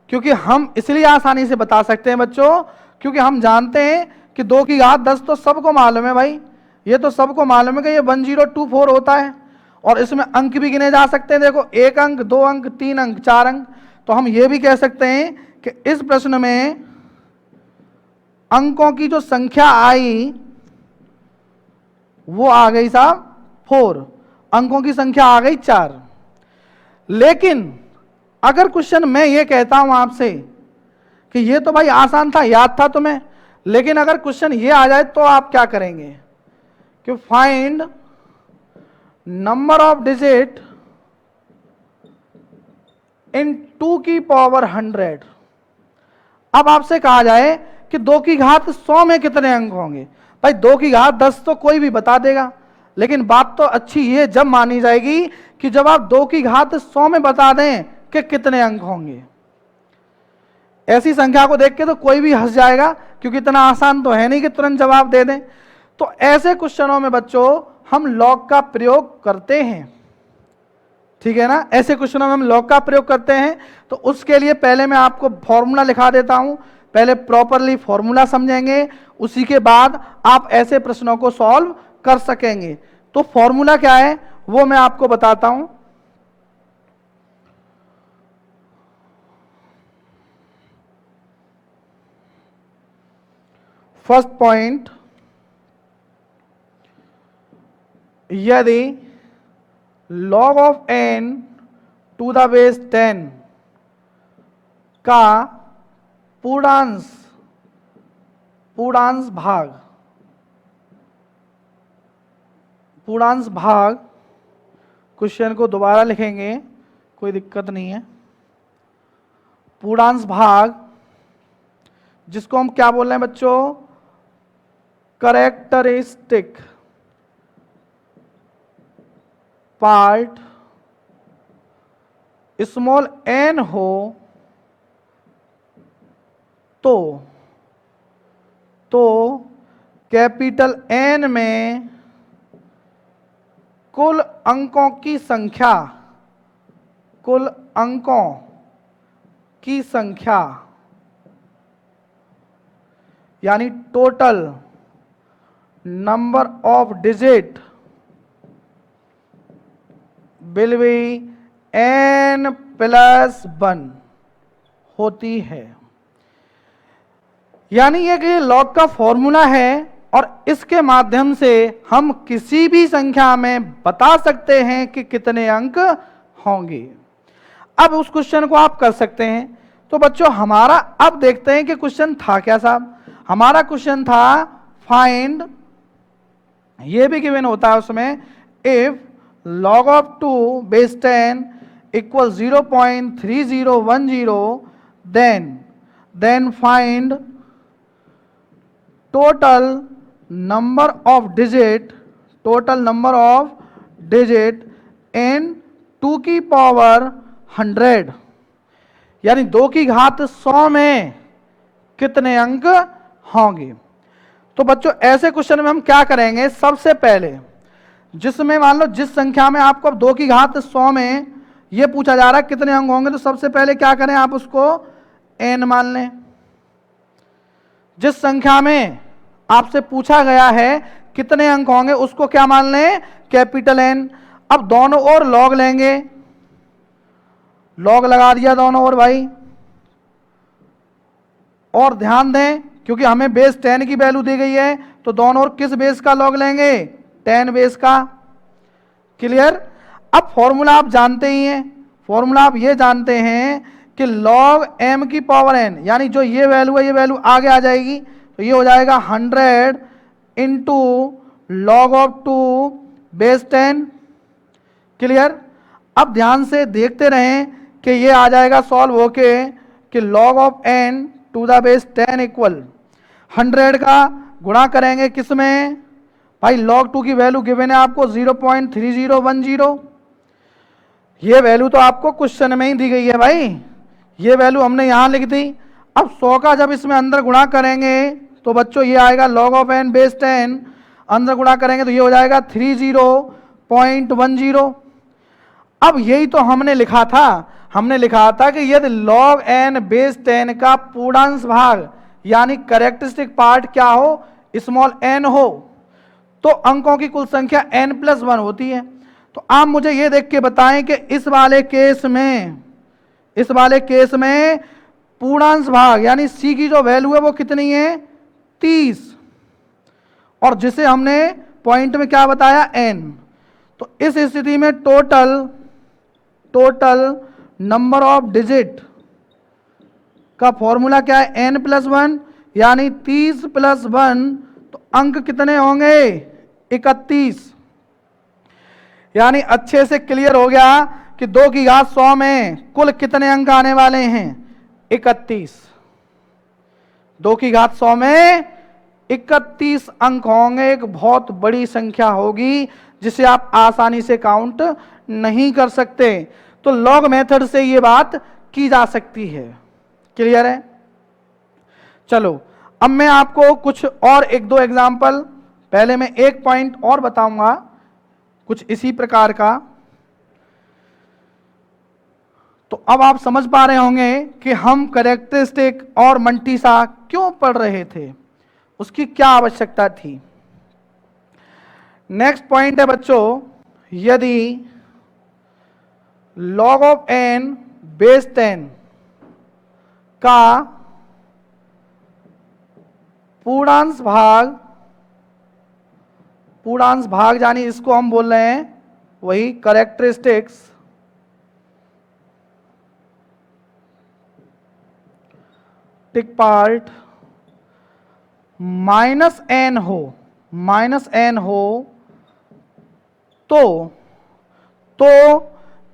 क्योंकि हम इसलिए आसानी से बता सकते हैं बच्चों क्योंकि हम जानते हैं कि 2 की घात 10 तो सबको मालूम है भाई, ये तो सबको मालूम है कि ये 1024 होता है, और इसमें अंक भी गिने जा सकते हैं। देखो 1 अंक, 2 अंक, 3 अंक, 4 अंक। तो हम ये भी कह सकते हैं कि इस प्रश्न में अंकों की जो संख्या आई वो आ गई साहब 4, अंकों की संख्या आ गई 4। लेकिन अगर क्वेश्चन मैं ये कहता हूं आपसे कि ये तो भाई आसान था, याद था तुम्हें, लेकिन अगर क्वेश्चन ये आ जाए तो आप क्या करेंगे कि find number of digit in 2 की पावर 100। अब आपसे कहा जाए कि 2 की घात 100 में कितने अंक होंगे। भाई 2 की घात 10 तो कोई भी बता देगा, लेकिन बात तो अच्छी ये जब मानी जाएगी कि जब आप 2 की घात 100 में बता दें कि कितने अंक होंगे। ऐसी संख्या को देख के तो कोई भी हंस जाएगा, क्योंकि इतना आसान तो है नहीं कि तुरंत जवाब दे दें। तो ऐसे क्वेश्चनों में बच्चों हम लॉग का प्रयोग करते हैं, ठीक है ना। ऐसे क्वेश्चनों में हम लॉग का प्रयोग करते हैं। तो उसके लिए पहले मैं आपको फॉर्मूला लिखा देता हूं, पहले प्रॉपरली फॉर्मूला समझेंगे, उसी के बाद आप ऐसे प्रश्नों को सॉल्व कर सकेंगे। तो फॉर्मूला क्या है वो मैं आपको बताता हूं। फर्स्ट पॉइंट, यदि log of n to the base 10 का पूर्णांश भाग, क्वेश्चन को दोबारा लिखेंगे, कोई दिक्कत नहीं है। पूर्णांश भाग, जिसको हम क्या बोल रहे हैं बच्चों, करेक्टरिस्टिक पार्ट स्मॉल n हो तो कैपिटल N में कुल अंकों की संख्या यानी total number of digit will be n+1 होती है। यानी ये कि लॉग का फॉर्मूला है और इसके माध्यम से हम किसी भी संख्या में बता सकते हैं कि कितने अंक होंगे। अब उस क्वेश्चन को आप कर सकते हैं। तो बच्चों हमारा अब देखते हैं कि क्वेश्चन था क्या साहब। हमारा क्वेश्चन था फाइंड, ये भी गिवन होता है उसमें, if log of 2 base 10 equals 0.3010, then find total number of digit in 2 की पावर 100, यानी 2 की घात 100 में कितने अंक होंगे। तो बच्चों ऐसे क्वेश्चन में हम क्या करेंगे, सबसे पहले जिसमें मान लो जिस संख्या में आपको 2 की घात 100 में ये पूछा जा रहा है कितने अंक होंगे, तो सबसे पहले क्या करें, आप उसको n मान लें। जिस संख्या में आपसे पूछा गया है कितने अंक होंगे उसको क्या मान लें, कैपिटल N। अब दोनों ओर लॉग लेंगे, लॉग लगा दिया दोनों ओर भाई। और ध्यान दें क्योंकि हमें बेस 10 की वैल्यू दी गई है तो दोनों ओर किस बेस का लॉग लेंगे, 10 बेस का। क्लियर। अब फॉर्मूला आप जानते ही हैं, फॉर्मूला आप ये जानते हैं कि log m की पावर n, यानी जो ये वैल्यू है ये वैल्यू आगे आ जाएगी, तो ये हो जाएगा 100 into log of 2 base 10। Clear. अब ध्यान से देखते रहें कि ये आ जाएगा सॉल्व होके कि log of n to the base 10 equal 100 का गुणा करेंगे किसमें भाई, log 2 की वैल्यू गिवन है आपको 0.3010। ये वैल्यू तो आपको क्वेश्चन में ही दी गई है भाई, ये वैल्यू हमने यहां लिख दी। अब 100 का जब इसमें अंदर गुणा करेंगे तो बच्चों ये आएगा log ऑफ n बेस 10, अंदर गुणा करेंगे तो ये हो जाएगा 30.10। अब यही तो हमने लिखा था कि यदि log n बेस 10 का पूर्णांश भाग यानी करेक्टरिस्टिक पार्ट क्या हो, स्मॉल n हो, तो अंकों की कुल संख्या n+1 होती है। तो आप मुझे ये देख के बताएं कि इस वाले केस में पूर्णांश भाग यानी c की जो वैल्यू है वो कितनी है, 30, और जिसे हमने पॉइंट में क्या बताया, n। तो इस स्थिति में टोटल नंबर ऑफ डिजिट का फॉर्मूला क्या है, n+1, यानी 30+1, तो अंक कितने होंगे, 31। यानी अच्छे से क्लियर हो गया कि 2 की घात 100 में कुल कितने अंक आने वाले हैं, 31। 2 की घात 100 में 31 अंक होंगे। एक बहुत बड़ी संख्या होगी जिसे आप आसानी से काउंट नहीं कर सकते। तो लॉग मेथड से ये बात की जा सकती है। क्लियर है। चलो अब मैं आपको कुछ और 1-2 एग्जाम्पल, पहले मैं एक पॉइंट और बताऊंगा कुछ इसी प्रकार का। तो अब आप समझ पा रहे होंगे कि हम कैरेक्टरिस्टिक और मंटीसा क्यों पढ़ रहे थे, उसकी क्या आवश्यकता थी। नेक्स्ट पॉइंट है बच्चों, यदि log ऑफ n बेस 10 का पूर्णांश भाग यानी इसको हम बोल रहे हैं वही करेक्टरिस्टिक्स टिक पार्ट माइनस एन हो तो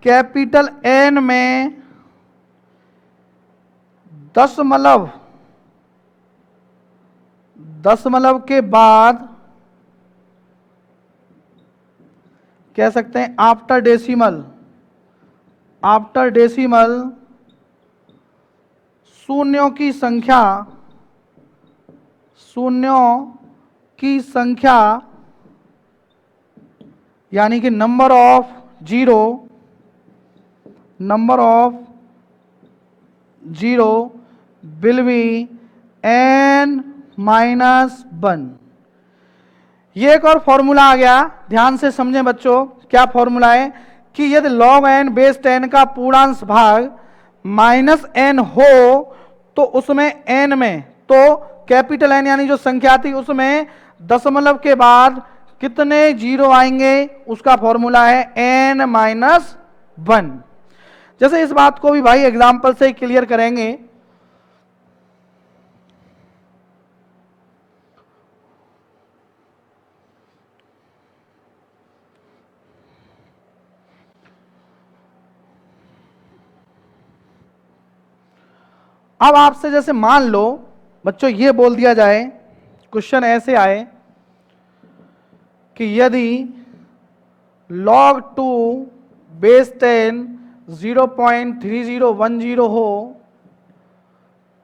कैपिटल एन में दशमलव के बाद कह सकते हैं आफ्टर डेसिमल शून्यों की संख्या यानी कि number of zero will be n-1। ये एक और फॉर्मूला आ गया, ध्यान से समझें बच्चों। क्या फॉर्मूला है कि यदि log n बेस 10 का पूर्णांश भाग -n हो तो उसमें n में तो कैपिटल N यानी जो संख्या थी उसमें दशमलव के बाद कितने जीरो आएंगे, उसका फॉर्मूला है n-1। जैसे इस बात को भी भाई एग्जाम्पल से क्लियर करेंगे। अब आपसे जैसे मान लो बच्चों ये बोल दिया जाए, क्वेश्चन ऐसे आए कि यदि log 2 बेस 10 0.3010 हो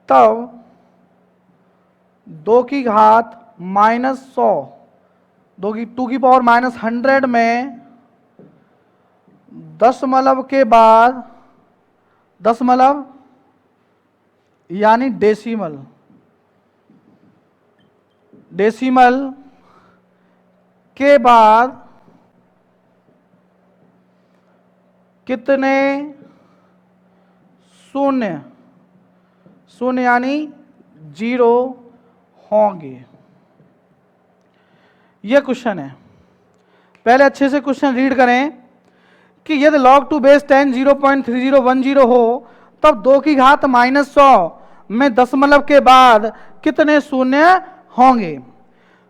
तब 2 की घात -100 2 की पावर -100 में दशमलव के बाद दशमलव यानी डेसिमल के बाद कितने शून्य यानी जीरो होंगे। यह क्वेश्चन है, पहले अच्छे से क्वेश्चन रीड करें कि यदि log 2 बेस 10 0.3010 हो तब 2 की घात -100 में दशमलव के बाद कितने शून्य होंगे।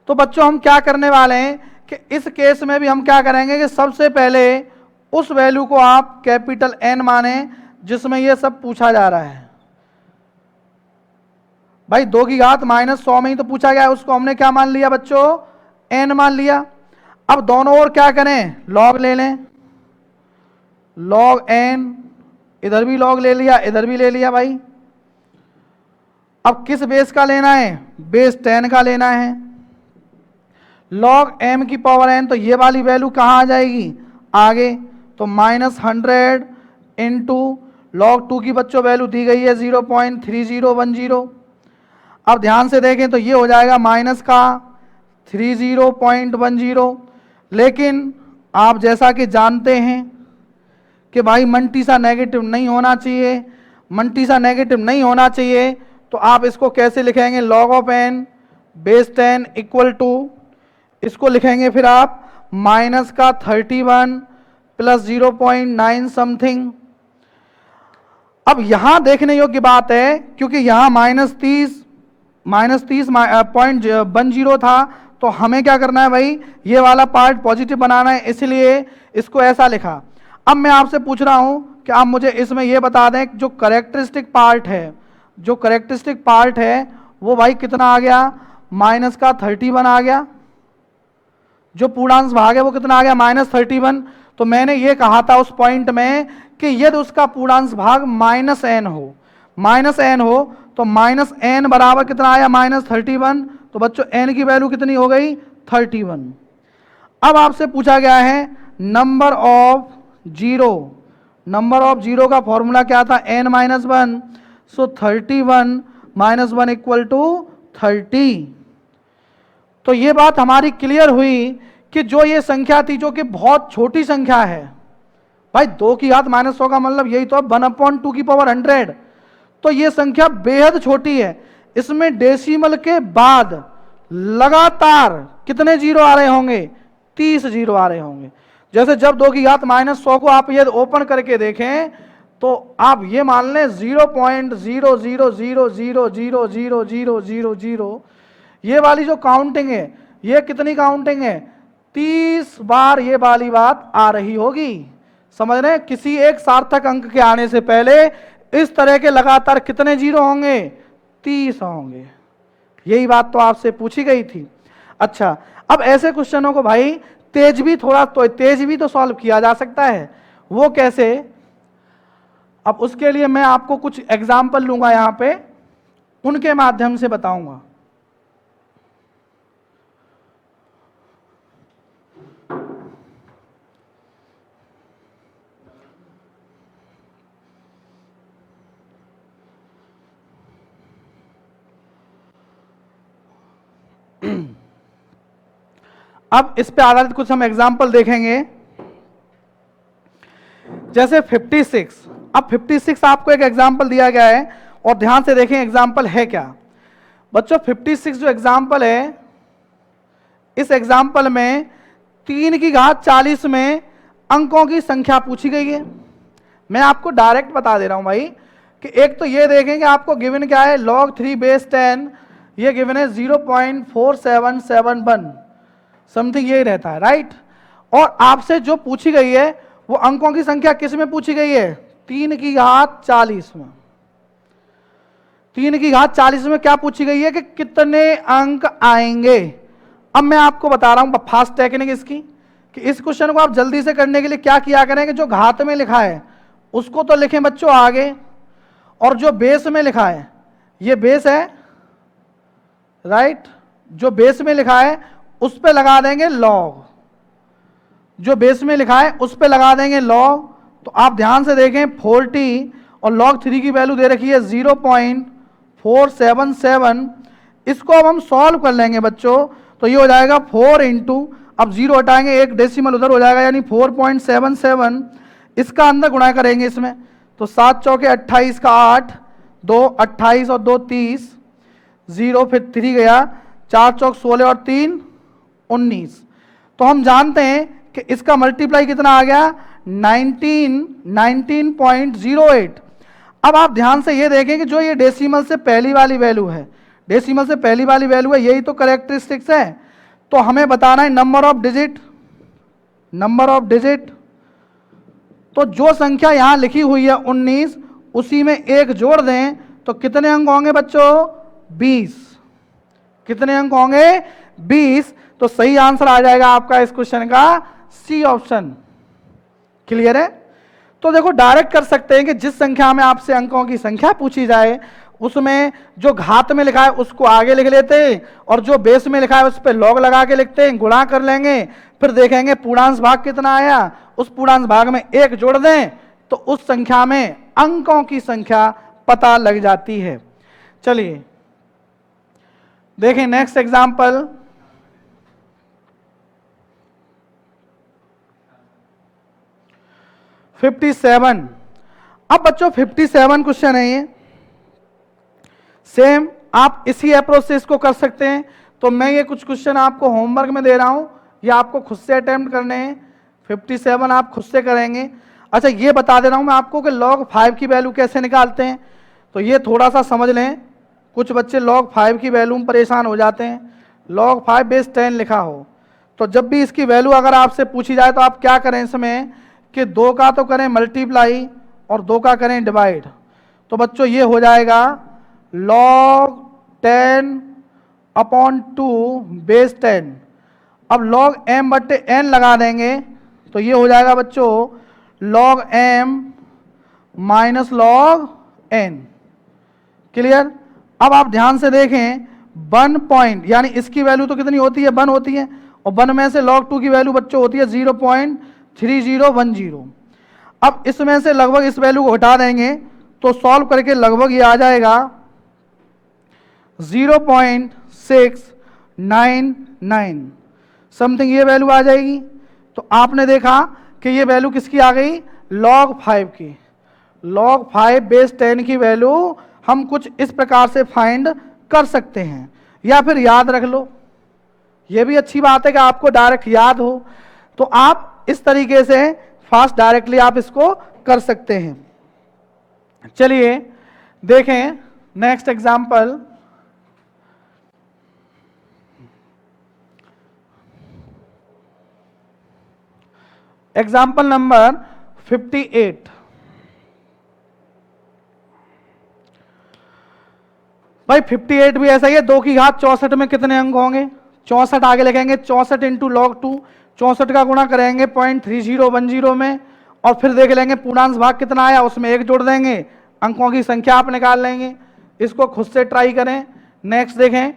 तो बच्चों हम क्या करने वाले हैं कि इस केस में भी हम क्या करेंगे कि सबसे पहले उस वैल्यू को आप कैपिटल N माने जिसमें यह सब पूछा जा रहा है। भाई 2 की घात -100 में ही तो पूछा गया है, उसको हमने क्या मान लिया बच्चों, n मान लिया। अब दोनों ओर क्या करें, log ले लें, log n, इधर भी log ले लिया इधर भी ले लिया भाई। अब किस बेस का लेना है, बेस 10 का लेना है। log m की पावर n तो ये वाली वैल्यू कहाँ आ जाएगी, आगे, तो -100 इंटू log 2 की बच्चों वैल्यू दी गई है 0.3010। अब ध्यान से देखें तो ये हो जाएगा माइनस का 30.10। लेकिन आप जैसा कि जानते हैं कि भाई मल्टीसा नेगेटिव नहीं होना चाहिए, तो आप इसको कैसे लिखेंगे, log of n base 10 equal to, इसको लिखेंगे फिर आप माइनस का 31 प्लस 0.9 समथिंग। अब यहां देखने योग्य बात है क्योंकि यहां -30.10 था, तो हमें क्या करना है भाई, ये वाला पार्ट पॉजिटिव बनाना है, इसलिए इसको ऐसा लिखा। अब मैं आपसे पूछ रहा हूं कि आप मुझे इसमें ये बता दें जो करेक्टरिस्टिक पार्ट है वो भाई कितना आ गया, माइनस का 31 आ गया। जो पूर्णांश भाग है वो कितना आ गया, -31। तो मैंने ये कहा था उस पॉइंट में कि यदि उसका पूर्णांश भाग -n हो तो -n बराबर कितना आया, -31। तो बच्चों n की वैल्यू कितनी हो गई, 31। अब आपसे पूछा गया है नंबर ऑफ जीरो का फॉर्मूला क्या था, n-1। So 31 - 1 equal to 30। तो ये बात हमारी क्लियर हुई कि जो ये संख्या थी जो कि बहुत छोटी संख्या है भाई, 2 की घात -100 का मतलब यही तो 1/2 की पावर 100, तो ये संख्या बेहद छोटी है। इसमें डेसिमल के बाद लगातार कितने जीरो आ रहे होंगे? 30 जीरो आ रहे होंगे। जैसे जब 2 की घात -100 को आप ये ओपन करके देखें तो आप ये मान लें 0.00000000 ये वाली जो काउंटिंग है, ये कितनी काउंटिंग है? 30 बार ये वाली बात आ रही होगी। समझ रहे हैं? किसी एक सार्थक अंक के आने से पहले इस तरह के लगातार कितने जीरो होंगे? 30 होंगे। यही बात तो आपसे पूछी गई थी। अच्छा, अब ऐसे क्वेश्चनों को भाई तेज भी तो सॉल्व किया जा सकता है। वो कैसे? अब उसके लिए मैं आपको कुछ एग्जाम्पल लूंगा यहां पे, उनके माध्यम से बताऊंगा। अब इस पे आधारित कुछ हम एग्जाम्पल देखेंगे। जैसे 56, अब 56 आपको एक एग्जाम्पल दिया गया है और ध्यान से देखें एग्जाम्पल है क्या। बच्चों 56 जो एग्जाम्पल है, इस एग्जाम्पल में 3 की घात 40 में अंकों की संख्या पूछी गई है। मैं आपको डायरेक्ट बता दे रहा हूं भाई कि एक तो ये देखें कि आपको गिवन क्या है, log 3 बेस 10, ये गिवन है 0.4771 समथिंग यही रहता है, राइट। और आपसे जो पूछी गई है वो अंकों की संख्या किस में पूछी गई है? 3 की घात 40 में। 3 की घात 40 में क्या पूछी गई है कि कितने अंक आएंगे। अब मैं आपको बता रहा हूं फास्ट टेक्निक इसकी, कि इस क्वेश्चन को आप जल्दी से करने के लिए क्या किया करें कि जो घात में लिखा है उसको तो लिखें बच्चों आगे, और जो बेस में लिखा है, ये बेस है राइट, जो बेस में लिखा है उस पे लगा देंगे लॉग, जो बेस में लिखा है उस पे लगा देंगे लॉग। तो आप ध्यान से देखें 40 और log 3 की वैल्यू दे रखी है 0.477। इसको अब हम सॉल्व कर लेंगे बच्चों, तो ये हो जाएगा 4 इंटू, अब 0 हटाएंगे, एक डेसिमल उधर हो जाएगा, यानी 4.77। इसका अंदर गुणा करेंगे इसमें, तो 7 चौके 28 का 8, 2 28 और 2 30, 0 फिर 3 गया, 4 चौक 16 और 3 19। तो हम जानते हैं कि इसका मल्टीप्लाई कितना आ गया? 19.08। अब आप ध्यान से ये देखें कि जो ये डेसिमल से पहली वाली वैल्यू है, डेसिमल से पहली वाली वैल्यू है, यही तो कैरेक्टरिस्टिक्स है। तो हमें बताना है number of digit, number of digit. तो जो संख्या यहां लिखी हुई है 19, उसी में एक जोड़ दें तो कितने अंक होंगे बच्चों? 20। कितने अंक होंगे? 20। तो सही आंसर आ जाएगा आपका इस क्वेश्चन का सी ऑप्शन। क्लियर है? तो देखो डायरेक्ट कर सकते हैं कि जिस संख्या में आपसे अंकों की संख्या पूछी जाए उसमें जो घात में लिखा है उसको आगे लिख लेते हैं, और जो बेस में लिखा है उस पर लॉग लगा के लिखते हैं, गुणा कर लेंगे, फिर देखेंगे पूर्णांश भाग कितना आया, उस पूर्णांश भाग में 1 जोड़ दें तो उस संख्या में अंकों की संख्या पता लग जाती है। चलिए देखें नेक्स्ट एग्जांपल। (57). अब बच्चों 57 क्वेश्चन है ये, सेम आप इसी अप्रोच से इसको कर सकते हैं। तो मैं ये कुछ क्वेश्चन आपको होमवर्क में दे रहा हूं, ये आपको खुद से अटेम्प्ट करने हैं। 57 आप खुद से करेंगे। अच्छा ये बता दे रहा हूं मैं आपको कि log 5 की वैल्यू कैसे निकालते हैं, तो ये थोड़ा सा समझ लें। कुछ बच्चे log 5 की वैल्यू में परेशान हो जाते हैं। log 5 बेस 10 लिखा हो तो जब भी इसकी वैल्यू अगर आपसे पूछी जाए तो आप क्या करें इसमें कि 2 का तो करें मल्टीप्लाई और 2 का करें डिवाइड। तो बच्चों ये हो जाएगा log 10/2 बेस 10। अब log m बट्टे n लगा देंगे तो ये हो जाएगा बच्चों log m minus log n। Clear? अब आप ध्यान से देखें 1 पॉइंट, यानी इसकी वैल्यू तो कितनी होती है? 1 होती है, और 1 में से log 2 की वैल्यू बच्चों होती है 0.3010। अब इसमें से लगभग इस वैल्यू को हटा देंगे तो सॉल्व करके लगभग ये आ जाएगा 0.699 समथिंग, ये वैल्यू आ जाएगी। तो आपने देखा कि ये वैल्यू किसकी आ गई? log 5 की। log 5 बेस 10 की वैल्यू हम कुछ इस प्रकार से फाइंड कर सकते हैं, या फिर याद रख लो। ये भी अच्छी बात है कि आपको डायरेक्ट याद हो, तो आप इस तरीके से फास्ट डायरेक्टली आप इसको कर सकते हैं। चलिए देखें नेक्स्ट एग्जाम्पल। Example number 58। भाई 58 भी ऐसा ही है, 2 की घात 64 में कितने अंक होंगे? 64 आगे लिखेंगे, 64 इंटू log 2, 64 का गुणा करेंगे 0.3010 में, और फिर देख लेंगे पूर्णांश भाग कितना आया, उसमें 1 जोड़ देंगे, अंकों की संख्या आप निकाल लेंगे। इसको खुद से ट्राई करें। नेक्स्ट देखें,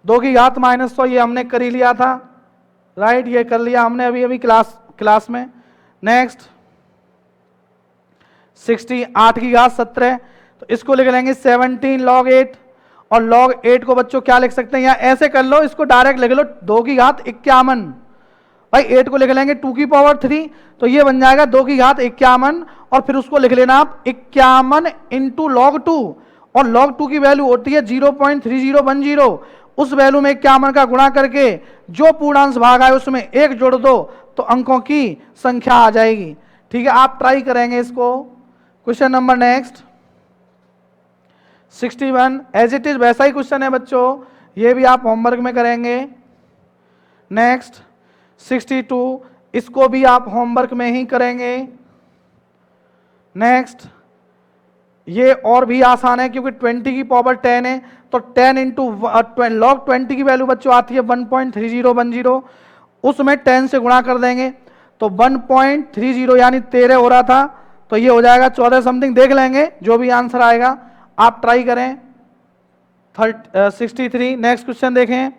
2 की घात -100 ये हमने कर ही लिया था, राइट, ये कर लिया हमने अभी अभी क्लास में। नेक्स्ट 60, 8 की घात 17, तो इसको लिख लेंगे 17 log 8, और log 8 को बच्चों क्या लिख सकते हैं, या ऐसे कर लो, इसको डायरेक्ट लिख लो 2 की घात 51। भाई 8 को लिख लेंगे 2 की पावर 3, तो ये बन जाएगा 2 की घात 51, और फिर उसको लिख लेना आप 51 इंटू log 2, और log 2 की वैल्यू होती है 0.3010, उस वैल्यू में 51 का गुणा करके जो पूर्णांश भाग आए उसमें 1 जोड़ दो, तो अंकों की संख्या आ जाएगी। ठीक है, आप ट्राई करेंगे इसको। Question number next 61, as it is वैसा ही क्वेश्चन है बच्चों, ये भी आप होमवर्क में करेंगे। नेक्स्ट 62, इसको भी आप होमवर्क में ही करेंगे। नेक्स्ट ये और भी आसान है, क्योंकि 20 की पावर 10 है, तो 10 इंटू log 20 की वैल्यू बच्चों आती है 1.3010, उसमें 10 से गुणा कर देंगे, तो 1.30 यानी 13 हो रहा था, तो ये हो जाएगा 14 समथिंग, देख लेंगे जो भी आंसर आएगा, आप ट्राई करें। 63, नेक्स्ट क्वेश्चन देखें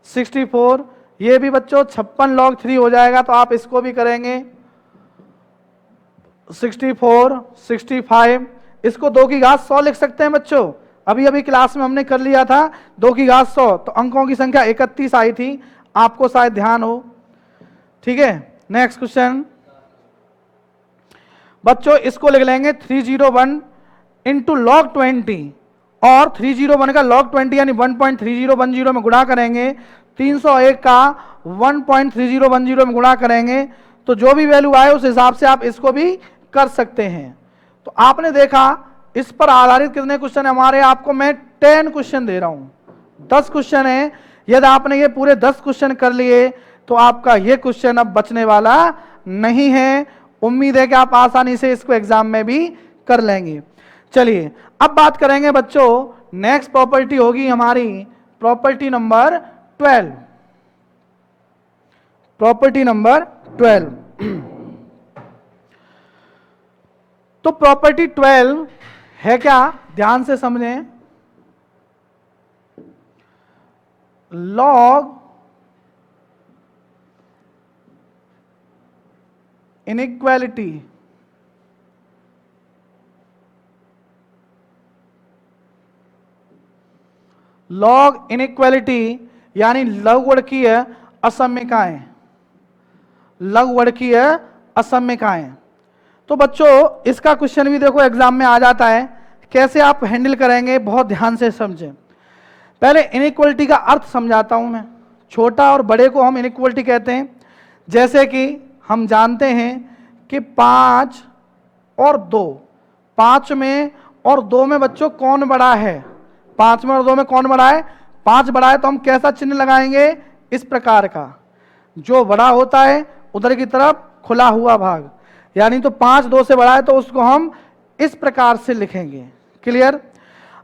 64, ये भी बच्चों 56 log 3 हो जाएगा, तो आप इसको भी करेंगे। 64, 65, इसको 2 की घात 100 लिख सकते हैं बच्चों, अभी अभी क्लास में हमने कर लिया था 2 की घात 100, तो अंकों की संख्या 31 आई थी, आपको शायद ध्यान हो। ठीक है, नेक्स्ट क्वेश्चन बच्चों, इसको लिख लेंगे 301 इंटू log 20, और 301 का log 20 यानी 1.3010 में गुणा करेंगे, 301 का 1.3010 में गुणा करेंगे, तो जो भी वैल्यू आए उस हिसाब से आप इसको भी कर सकते हैं। तो आपने देखा इस पर आधारित कितने क्वेश्चन है हमारे, आपको मैं 10 क्वेश्चन दे रहा हूं, 10 क्वेश्चन है। यदि आपने ये पूरे 10 क्वेश्चन कर लिए तो आपका ये क्वेश्चन अब बचने वाला नहीं है। उम्मीद है कि आप आसानी से इसको एग्जाम में भी कर लेंगे। चलिए अब बात करेंगे बच्चों, नेक्स्ट प्रॉपर्टी होगी हमारी प्रॉपर्टी नंबर 12। प्रॉपर्टी नंबर 12, तो प्रॉपर्टी 12 है क्या, ध्यान से समझें। लॉग इनइक्वालिटी लॉग इनइक्वालिटी यानी लघुगणकीय असम्यकाएं, लघुगणकीय असम्यकाएं। तो बच्चों इसका क्वेश्चन भी देखो एग्जाम में आ जाता है, कैसे आप हैंडल करेंगे बहुत ध्यान से समझें। पहले इनइक्वालिटी का अर्थ समझाता हूं मैं। छोटा और बड़े को हम इनइक्वालिटी कहते हैं। जैसे कि हम जानते हैं कि 5 और 2, 5 में और 2 में बच्चों कौन बड़ा है, 5 में और 2 में कौन बड़ा है, 5 बड़ा है, तो हम कैसा चिन्ह लगाएंगे, इस प्रकार का, जो बड़ा होता है उधर की तरफ खुला हुआ भाग, यानी तो 5 2 से बड़ा है तो उसको हम इस प्रकार से लिखेंगे। क्लियर।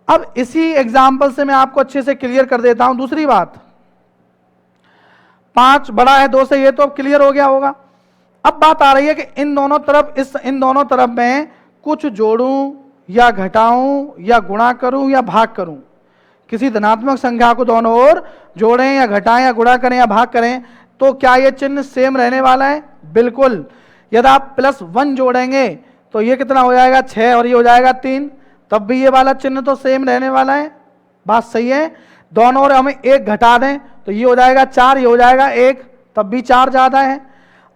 अब इसी एग्जाम्पल से मैं आपको अच्छे से क्लियर कर देता हूं। दूसरी बात, 5 बड़ा है 2 से, ये तो अब क्लियर हो गया होगा। अब बात आ रही है कि इन दोनों तरफ में कुछ जोड़ूं या घटाऊं या गुणा करूं या भाग करूं। किसी धनात्मक संख्या को दोनों ओर जोड़ें या घटाएं या गुणा करें या भाग करें, तो क्या ये चिन्ह सेम रहने वाला है? बिल्कुल। यदि आप +1 जोड़ेंगे तो ये कितना हो जाएगा 6 और ये हो जाएगा 3, तब भी ये वाला चिन्ह तो सेम रहने वाला है। बात सही है। दोनों ओर हमें 1 घटा दें तो ये हो जाएगा 4, ये हो जाएगा 1, तब भी 4 ज़्यादा है।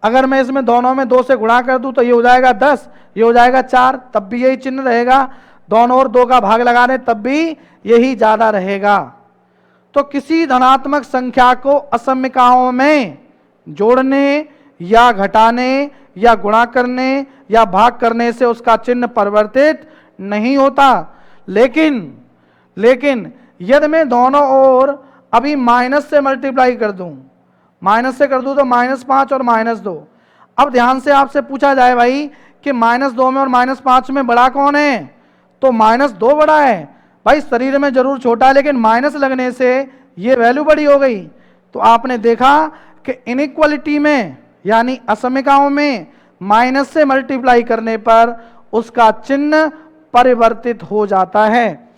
अगर मैं इसमें दोनों में 2 से गुणा कर दूं तो ये हो जाएगा 10, ये हो जाएगा 4, तब भी यही चिन्ह रहेगा। दोनों ओर 2 का भाग लगा दें तब भी यही ज्यादा रहेगा। तो किसी धनात्मक संख्या को असमिकाओं में जोड़ने या घटाने या गुणा करने या भाग करने से उसका चिन्ह परिवर्तित नहीं होता। लेकिन यदि मैं दोनों ओर अभी माइनस से मल्टीप्लाई कर दूं, माइनस से कर दूं तो -5 और -2। अब ध्यान से आपसे पूछा जाए भाई कि -2 में और -5 में बड़ा कौन है, तो -2 बड़ा है। भाई शरीर में जरूर छोटा है लेकिन माइनस लगने से ये वैल्यू बड़ी हो गई। तो आपने देखा कि इनइक्वालिटी में यानी असमिकाओं में माइनस से मल्टीप्लाई करने पर उसका चिन्ह परिवर्तित हो जाता है।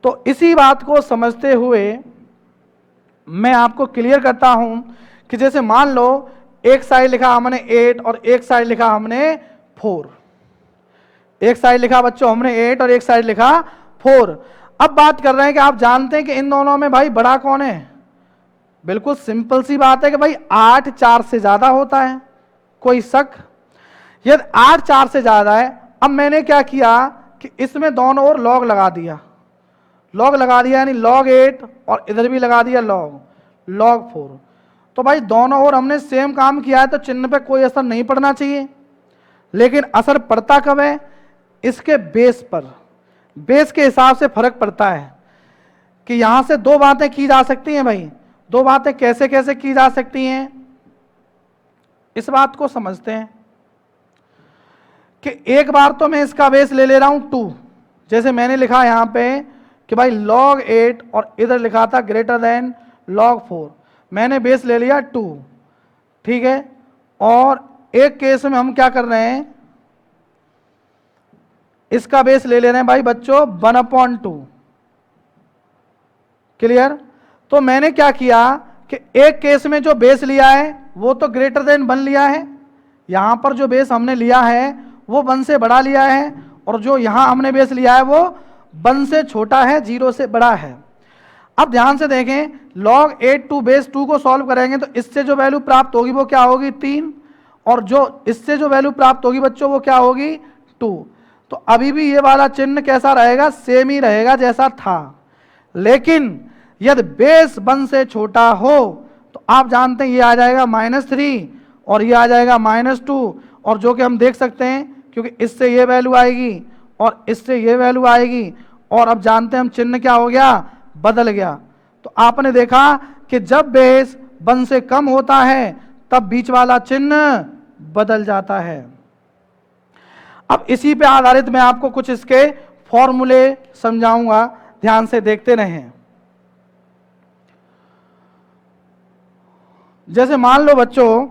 तो इसी बात को समझते हुए मैं आपको क्लियर करता हूं कि जैसे मान लो एक साइड लिखा हमने 8 और एक साइड लिखा हमने 4। एक साइड लिखा बच्चों हमने 8 और एक साइड लिखा 4। अब बात कर रहे हैं कि आप जानते हैं कि इन दोनों में भाई बड़ा कौन है। बिल्कुल सिंपल सी बात है कि भाई 8 4 से ज्यादा होता है, कोई शक। यदि 8 4 से ज्यादा है, अब मैंने क्या किया कि इसमें दोनों ओर लॉग लगा दिया, लॉग लगा दिया यानी log 8 और इधर भी लगा दिया log 4। तो भाई दोनों ओर हमने सेम काम किया है तो चिन्ह पे कोई असर नहीं पड़ना चाहिए। लेकिन असर पड़ता कब है, इसके बेस पर, बेस के हिसाब से फर्क पड़ता है कि यहां से 2 बातें की जा सकती हैं। भाई 2 बातें कैसे कैसे की जा सकती हैं, इस बात को समझते हैं कि एक बार तो मैं इसका बेस ले रहा हूं 2, जैसे मैंने लिखा यहां पे कि भाई log 8 और इधर लिखा था ग्रेटर देन log 4, मैंने बेस ले लिया 2, ठीक है। और एक केस में हम क्या कर रहे हैं, इसका बेस ले ले रहे हैं भाई बच्चों 1/2। क्लियर। तो मैंने क्या किया कि एक केस में जो बेस लिया है वो तो ग्रेटर देन 1 लिया है, यहां पर जो बेस हमने लिया है वो 1 से बड़ा लिया है, और जो यहां हमने बेस लिया है वो 1 से छोटा है, 0 से बड़ा है। अब ध्यान से देखें, log 8 to बेस 2 को सॉल्व करेंगे तो इससे जो वैल्यू प्राप्त होगी वो क्या होगी 3, और जो इससे जो वैल्यू प्राप्त होगी बच्चों वो क्या होगी 2। तो अभी भी ये वाला चिन्ह कैसा रहेगा, सेम ही रहेगा जैसा था। लेकिन यदि बेस 1 से छोटा हो तो आप जानते हैं ये आ जाएगा -3 और ये आ जाएगा -2, और जो कि हम देख सकते हैं क्योंकि इससे ये वैल्यू आएगी और इससे ये वैल्यू आएगी, और अब जानते हैं हम चिन्ह क्या हो गया, बदल गया। तो आपने देखा कि जब बेस 1 से कम होता है तब बीच वाला चिन्ह बदल जाता है। अब इसी पे आधारित मैं आपको कुछ इसके फॉर्मूले समझाऊंगा, ध्यान से देखते रहें। जैसे मान लो बच्चों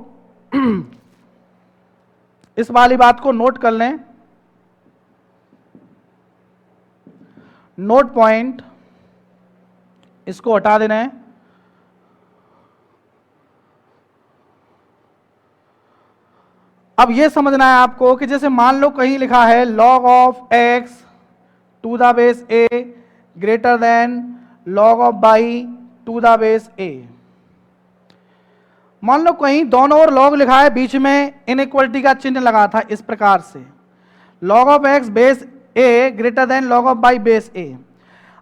इस वाली बात को नोट कर लें, नोट पॉइंट इसको हटा देना है। अब यह समझना है आपको कि जैसे मान लो कहीं लिखा है log of x to the base a greater than log of y to the base a। मान लो कहीं दोनों ओर log लिखा है, बीच में इनइक्वालिटी का चिन्ह लगा था इस प्रकार से log of x base a greater than log of y base a।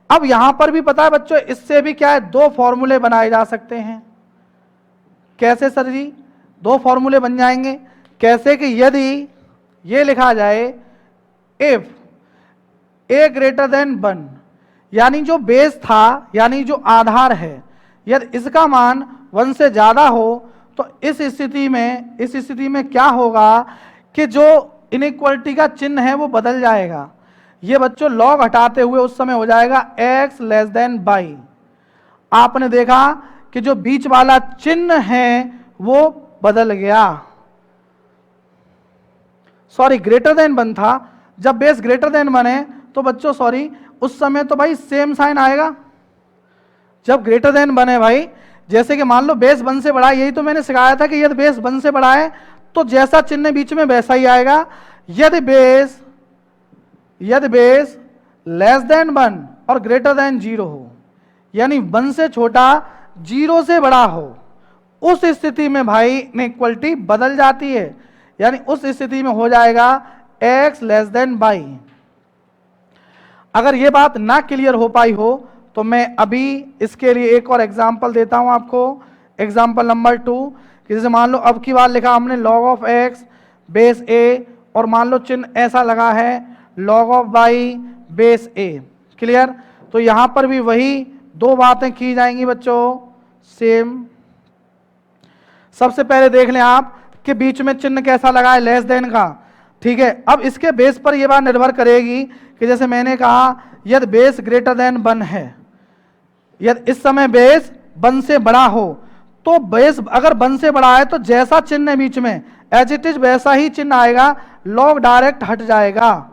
अब यहां पर भी पता है बच्चों, इससे भी क्या है 2 फॉर्मूले बनाए जा सकते हैं। कैसे सर जी 2 फॉर्मूले बन जाएंगे, कैसे कि यदि ये लिखा जाए इफ a ग्रेटर देन 1, यानी जो बेस था यानी जो आधार है, यदि इसका मान 1 से ज्यादा हो तो इस स्थिति में क्या होगा कि जो इनइक्वालिटी का चिन्ह है वो बदल जाएगा। ये बच्चों लॉग हटाते हुए उस समय हो जाएगा x लेस देन y। आपने देखा कि जो बीच वाला चिन्ह है वो बदल गया। सॉरी ग्रेटर देन 1 था, जब बेस ग्रेटर देन 1 है तो बच्चों सॉरी उस समय तो भाई सेम साइन आएगा। जब ग्रेटर देन 1 है भाई, जैसे कि मान लो बेस 1 से बड़ा है, यही तो मैंने सिखाया था कि यदि बेस 1 से बड़ा है तो जैसा चिन्ह बीच में वैसा ही आएगा। यदि बेस लेस देन 1 और ग्रेटर देन 0 हो, यानी 1 से छोटा 0 से बड़ा हो, उस स्थिति में भाई इनइक्वालिटी बदल जाती है, यानी उस स्थिति में हो जाएगा x लेस देन y। अगर ये बात ना क्लियर हो पाई हो तो मैं अभी इसके लिए एक और एग्जाम्पल देता हूं आपको। एग्जाम्पल नंबर 2 कि जैसे मान लो अब की बार लिखा हमने log of x base a, और मान लो चिन्ह ऐसा लगा है log of y base a। Clear? तो यहां पर भी वही दो बातें की जाएंगी बच्चों, सेम। सबसे पहले देख लें आप कि बीच में चिन्ह कैसा लगा है, लेस देन का। ठीक है, अब इसके बेस पर यह बात निर्भर करेगी कि जैसे मैंने कहा यदि बेस ग्रेटर देन 1 है, यदि इस समय बेस 1 से बड़ा हो, तो बेस अगर 1 से बड़ा है तो जैसा चिन्ह है बीच में एज इट इज वैसा ही चिन्ह आएगा, लॉग डायरेक्ट हट जाएगा,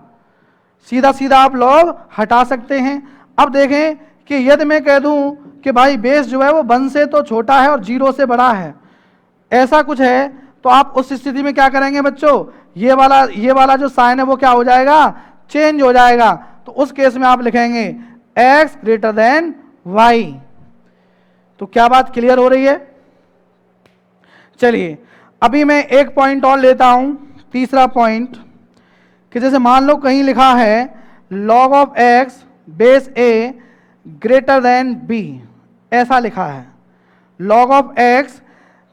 सीधा सीधा आप लॉग हटा सकते हैं। अब देखें कि यदि मैं कह दूं कि भाई बेस जो है वो 1 से तो छोटा है और 0 से बड़ा है, ऐसा कुछ है, तो आप उस स्थिति में क्या करेंगे बच्चों, ये वाला जो साइन है वो क्या हो जाएगा, चेंज हो जाएगा। तो उस केस में आप लिखेंगे x ग्रेटर देन y। तो क्या बात क्लियर हो रही है? चलिए अभी मैं एक पॉइंट और लेता हूं, तीसरा पॉइंट, कि जैसे मान लो कहीं लिखा है log of x base a greater than b, ऐसा लिखा है log of x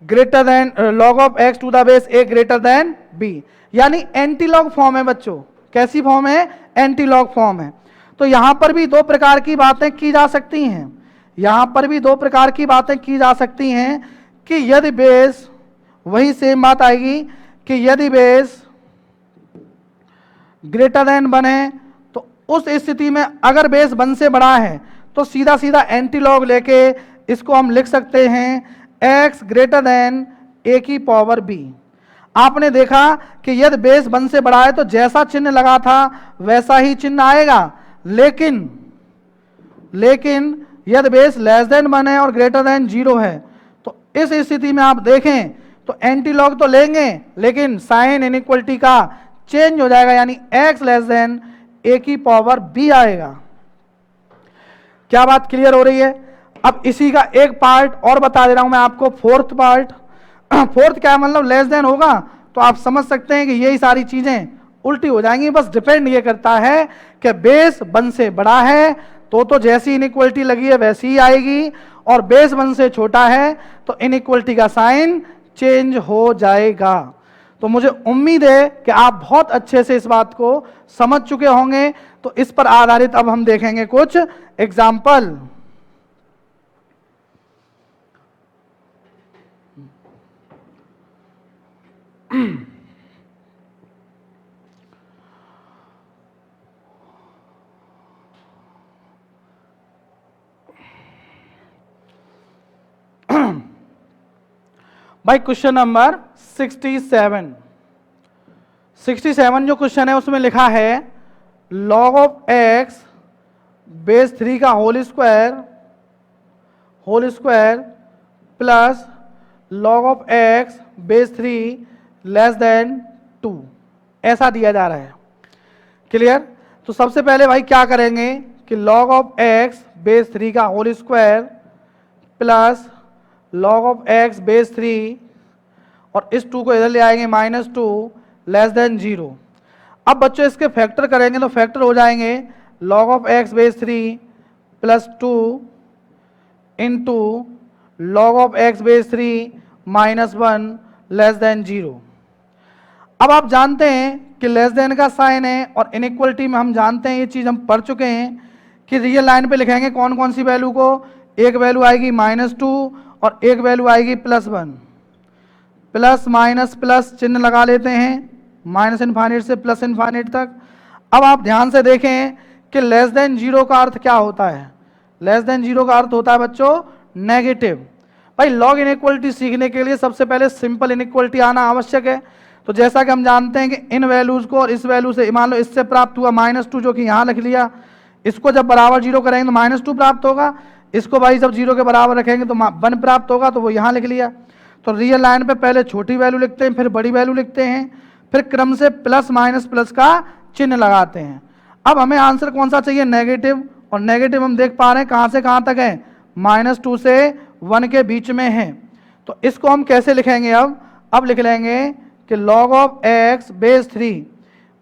greater than log of x to the base a greater than b, यानी एंटी लॉग फॉर्म है बच्चों। कैसी फॉर्म है? एंटी लॉग फॉर्म है। तो यहां पर भी दो प्रकार की बातें की जा सकती हैं, यहां पर भी दो प्रकार की बातें की जा सकती हैं कि यदि बेस, वही सेम बात आएगी कि यदि बेस ग्रेटर देन 1 है तो उस स्थिति में अगर बेस 1 से बड़ा है तो सीधा सीधा एंटी लॉग लेके इसको हम लिख सकते हैं x ग्रेटर देन a की पावर b। आपने देखा कि यदि बेस 1 से बड़ा है तो जैसा चिन्ह लगा था वैसा ही चिन्ह आएगा, लेकिन यदि बेस लेस देन 1 है और ग्रेटर देन 0 है तो इस स्थिति में आप देखें तो एंटी लॉग तो लेंगे लेकिन साइन इनइक्वलिटी का चेंज हो जाएगा, यानी x लेस देन a की पावर b आएगा। क्या बात क्लियर हो रही है? अब इसी का एक पार्ट और बता दे रहा हूं मैं आपको, फोर्थ पार्ट। फोर्थ क्या मतलब लेस देन होगा तो आप समझ सकते हैं कि यही सारी चीजें उल्टी हो जाएंगी। बस डिपेंड ये करता है कि बेस 1 से बड़ा है तो जैसी इनइक्वलिटी लगी है वैसी ही आएगी, और बेस 1 से छोटा है तो इनइक्वलिटी का साइन चेंज हो जाएगा। तो मुझे उम्मीद है कि आप बहुत अच्छे से इस बात को समझ चुके होंगे। तो इस पर आधारित अब हम देखेंगे कुछ एग्जाम्पल। भाई क्वेश्चन नंबर 67 जो क्वेश्चन है उसमें लिखा है log ऑफ x बेस 3 का whole square plus log of x base 3 less than 2, ऐसा दिया जा रहा है। क्लियर? तो सबसे पहले भाई क्या करेंगे कि log ऑफ x बेस 3 का whole square plus log of x base 3, और इस 2 को इधर ले आएंगे -2 लेस देन 0। अब बच्चों इसके फैक्टर करेंगे तो फैक्टर हो जाएंगे log of x base 3 plus 2 into log of x base 3 -1 less than 0। अब आप जानते हैं कि लेस देन का साइन है, और इनइक्वलिटी में हम जानते हैं, ये चीज़ हम पढ़ चुके हैं कि रियल लाइन पे लिखेंगे कौन कौन सी वैल्यू को। एक वैल्यू आएगी -2 और एक वैल्यू आएगी +1। प्लस माइनस प्लस चिन्ह लगा लेते हैं, माइनस इनफाइनाइट से प्लस इनफाइनाइट तक। अब आप ध्यान से देखें कि लेस देन 0 का अर्थ क्या होता है? लेस देन 0 का अर्थ होता है बच्चों नेगेटिव। भाई लॉग इनइक्वलिटी सीखने के लिए सबसे पहले सिंपल इनइक्वलिटी आना आवश्यक है। तो जैसा कि हम जानते हैं कि इन वैल्यूज को और इस वैल्यू से, मान लो इससे प्राप्त हुआ -2 जो कि यहाँ लिख लिया, इसको जब बराबर 0 करेंगे तो -2 प्राप्त होगा, इसको भाई जब 0 के बराबर रखेंगे तो 1 प्राप्त होगा, तो वो यहाँ लिख लिया। तो रियल लाइन पे पहले छोटी वैल्यू लिखते हैं, फिर बड़ी वैल्यू लिखते हैं, फिर क्रम से प्लस माइनस प्लस का चिन्ह लगाते हैं। अब हमें आंसर कौन सा चाहिए? नेगेटिव। और नेगेटिव हम देख पा रहे हैं कहाँ से कहाँ तक है, -2 से 1 के बीच में है। तो इसको हम कैसे लिखेंगे? अब लिख लेंगे कि log ऑफ x बेस 3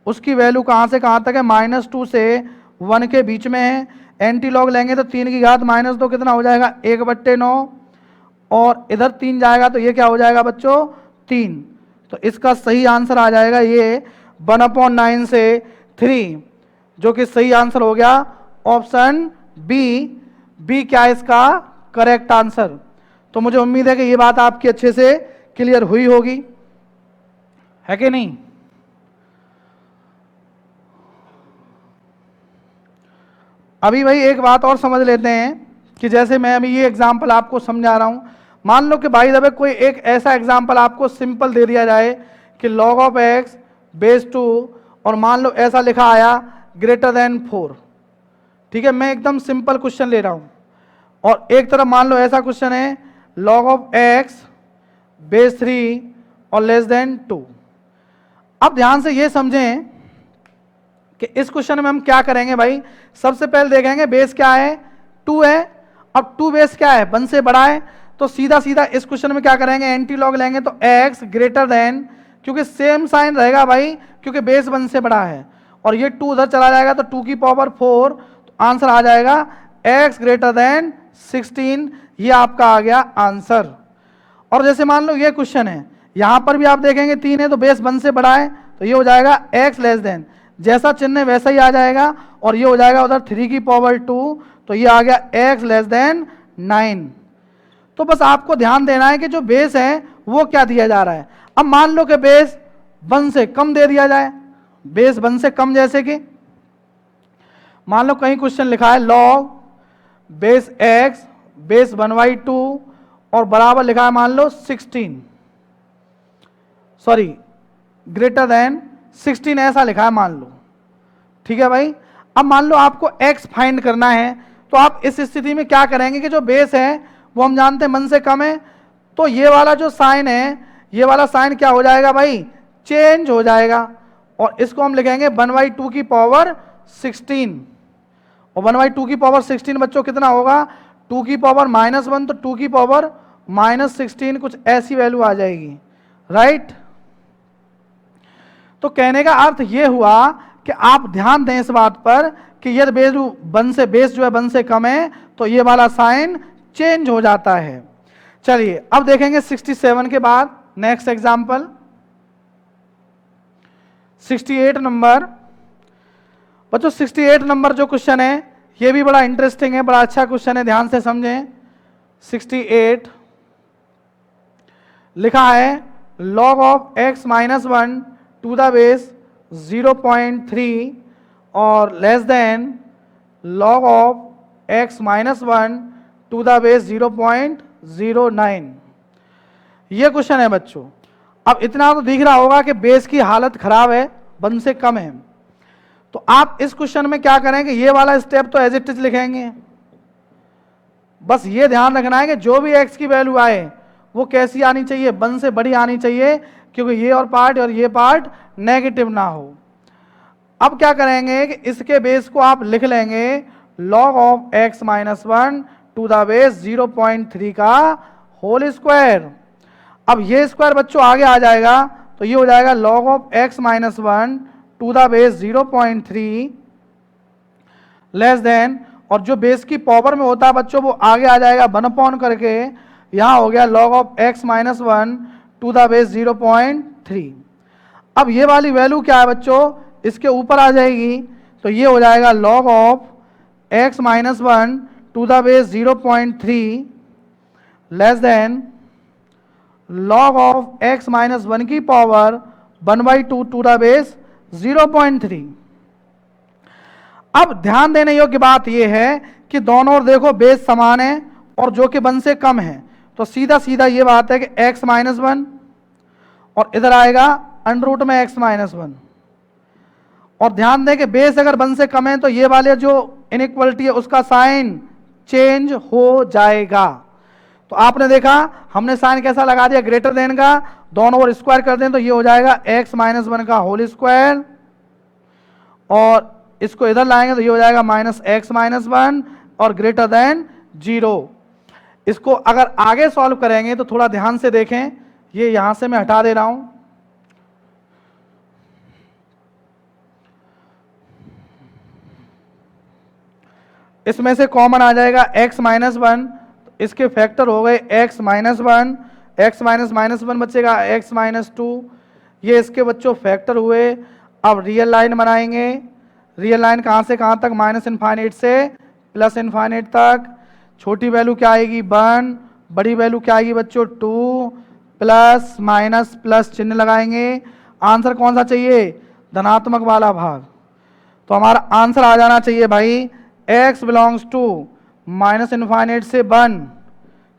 उसकी वैल्यू कहाँ से कहाँ तक है? -2 से 1 के बीच में है, एंटी लॉग लेंगे तो 3 की घात -2 कितना हो जाएगा 1/9, और इधर 3 जाएगा तो ये क्या हो जाएगा बच्चों 3। तो इसका सही आंसर आ जाएगा ये 1/9 से 3, जो कि सही आंसर हो गया ऑप्शन बी क्या है इसका करेक्ट आंसर। तो मुझे उम्मीद है कि ये बात आपकी अच्छे से क्लियर हुई होगी, है कि नहीं। अभी भाई एक बात और समझ लेते हैं कि जैसे मैं अभी ये एग्जांपल आपको समझा रहा हूं, मान लो कि भाई दबे कोई एक ऐसा एग्जांपल आपको सिंपल दे दिया जाए कि log ऑफ x बेस 2, और मान लो ऐसा लिखा आया >4, ठीक है, मैं एकदम सिंपल क्वेश्चन ले रहा हूं, और एक तरफ मान लो ऐसा क्वेश्चन है log ऑफ x बेस 3 और <2। अब ध्यान से ये समझें कि इस क्वेश्चन में हम क्या करेंगे भाई, सबसे पहले देखेंगे बेस क्या है 2 है, अब 2 बेस क्या है 1 से बड़ा है, तो सीधा सीधा इस क्वेश्चन में क्या करेंगे एंटी लॉग लेंगे तो x ग्रेटर देन, क्योंकि सेम साइन रहेगा भाई क्योंकि बेस 1 से बड़ा है, और ये 2 उधर चला जाएगा तो 2 की पावर 4, तो आंसर आ जाएगा x ग्रेटर देन 16, ये आपका आ गया आंसर। और जैसे मान लो ये क्वेश्चन है, यहां पर भी आप देखेंगे 3 है तो बेस 1 से बड़ा है, तो ये हो जाएगा x लेस देन, जैसा चिन्ह वैसा ही आ जाएगा, और ये हो जाएगा उधर 3 की पावर 2, तो ये आ गया x लेस देन 9। तो बस आपको ध्यान देना है कि जो बेस है वो क्या दिया जा रहा है। अब मान लो कि बेस 1 से कम दे दिया जाए, बेस 1 से कम, जैसे कि मान लो कहीं क्वेश्चन लिखा है log बेस x बेस 1/2 और बराबर लिखा है मान लो 16, सॉरी ग्रेटर देन 16 ऐसा लिखा है मान लो, ठीक है भाई। अब मान लो आपको x फाइंड करना है, तो आप इस स्थिति में क्या करेंगे कि जो बेस है वो हम जानते हैं 1 से कम है, तो ये वाला जो साइन है, ये वाला साइन क्या हो जाएगा भाई चेंज हो जाएगा, और इसको हम लिखेंगे 1/2 की पावर 16, और 1/2 की पावर 16 बच्चों कितना होगा 2 की पावर -1, तो 2 की पावर -16 कुछ ऐसी वैल्यू आ जाएगी, राइट। तो कहने का अर्थ ये हुआ कि आप ध्यान दें इस बात पर कि यदि बेस 1 से बेस जो है 1 से कम है तो ये वाला साइन चेंज हो जाता है। चलिए अब देखेंगे 67 के बाद नेक्स्ट एग्जांपल 68 नंबर। बच्चों 68 नंबर जो क्वेश्चन है ये भी बड़ा इंटरेस्टिंग है, बड़ा अच्छा क्वेश्चन है, ध्यान से समझें। 68 लिखा है log of x -1 to the base 0.3 और less than log of x -1 to the base 0.09। ये क्वेश्चन है बच्चों। अब इतना तो दिख रहा होगा कि बेस की हालत खराब है, 1 से कम है, तो आप इस क्वेश्चन में क्या करेंगे, ये वाला स्टेप तो एज इट इज लिखेंगे। बस ये ध्यान रखना है कि जो भी x की वैल्यू आए वो कैसी आनी चाहिए, 1 से बड़ी आनी चाहिए, क्योंकि ये और ये पार्ट नेगेटिव ना हो। अब क्या करेंगे कि इसके बेस को आप लिख लेंगे log of x -1 to the base 0.3 का होल स्क्वायर। अब ये स्क्वायर बच्चों आगे आ जाएगा, तो ये हो जाएगा log of x -1 to the base 0.3 less than, और जो बेस की पावर में होता है बच्चों वो आगे आ जाएगा 1 करके, यहां हो गया log of x -1 to the base 0.3। अब ये वाली वैल्यू क्या है बच्चों, इसके ऊपर आ जाएगी, तो ये हो जाएगा log of x -1 to the base 0.3 less than log of x -1 की पावर 1/2 टू द बेस 0.3। अब ध्यान देने योग्य बात यह है कि दोनों ओर देखो बेस समान है और जो कि 1 से कम है, तो सीधा सीधा ये बात है कि x -1 और इधर आएगा √ में x -1, और ध्यान दें कि बेस अगर 1 से कम है तो ये वाले जो इनइक्वलिटी है उसका साइन चेंज हो जाएगा। तो आपने देखा हमने साइन कैसा लगा दिया ग्रेटर देन का, दोनों ओर स्क्वायर कर दें तो ये हो जाएगा x -1 का होल स्क्वायर, और इसको इधर लाएंगे तो ये हो जाएगा -x -1 और ग्रेटर देन 0। इसको अगर आगे सॉल्व करेंगे तो थोड़ा ध्यान से देखें, ये यहां से मैं हटा दे रहा हूं, इसमें से कॉमन आ जाएगा x माइनस 1, इसके फैक्टर हो गए x minus 1, x minus minus 1 बचेगा x माइनस 2, ये इसके बच्चों फैक्टर हुए। अब रियल लाइन बनाएंगे, रियल लाइन कहाँ से कहाँ तक, माइनस इनफाइनाइट से प्लस इनफाइनाइट तक। छोटी वैल्यू क्या आएगी 1, बड़ी वैल्यू क्या आएगी बच्चों 2, प्लस माइनस प्लस चिन्ह लगाएंगे। आंसर कौन सा चाहिए, धनात्मक वाला भाग। तो हमारा आंसर आ जाना चाहिए भाई x belongs to minus infinite से 1,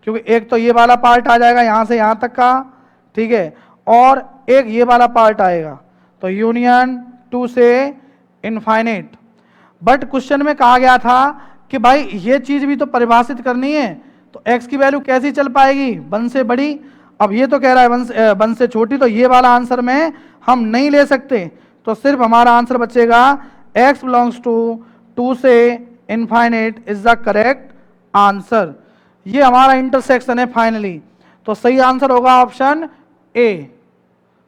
क्योंकि एक तो ये वाला पार्ट आ जाएगा यहाँ से यहाँ तक का, ठीक है, और एक ये वाला पार्ट आएगा, तो यूनियन 2 से इनफाइनाइट। बट क्वेश्चन में कहा गया था कि भाई ये चीज भी तो परिभाषित करनी है, तो x की वैल्यू कैसी चल पाएगी, 1 से बड़ी। अब ये तो कह रहा है 1 से छोटी, तो ये वाला आंसर में हम नहीं ले सकते, तो सिर्फ हमारा आंसर बचेगा x बिलोंग्स टू 2 से infinite is the correct answer. ये हमारा इंटरसेक्शन है फाइनली, तो सही आंसर होगा ऑप्शन ए।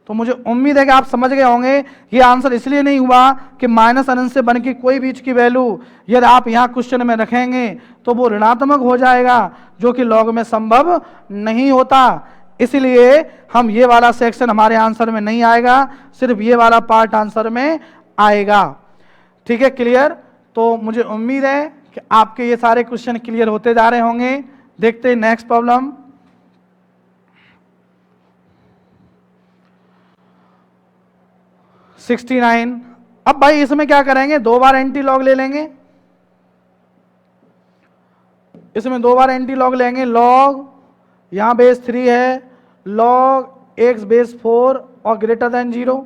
तो मुझे उम्मीद है कि आप समझ गए होंगे। ये आंसर इसलिए नहीं हुआ कि माइनस अनंत से बन की कोई बीच की वैल्यू यदि आप यहाँ क्वेश्चन में रखेंगे तो वो ऋणात्मक हो जाएगा, जो कि लॉग में संभव नहीं होता। इसलिए हम ये वाला सेक्शन हमारे आंसर में नहीं आएगा, सिर्फ ये वाला पार्ट आंसर में आएगा। ठीक है, क्लियर। तो मुझे उम्मीद है कि आपके ये सारे क्वेश्चन क्लियर होते जा रहे होंगे। देखते हैं नेक्स्ट प्रॉब्लम। अब भाई इसमें क्या करेंगे, 2 बार एंटी लॉग ले लेंगे, इसमें 2 बार एंटी लॉग लेंगे। लॉग यहां बेस 3 है, लॉग x बेस 4 और ग्रेटर देन 0।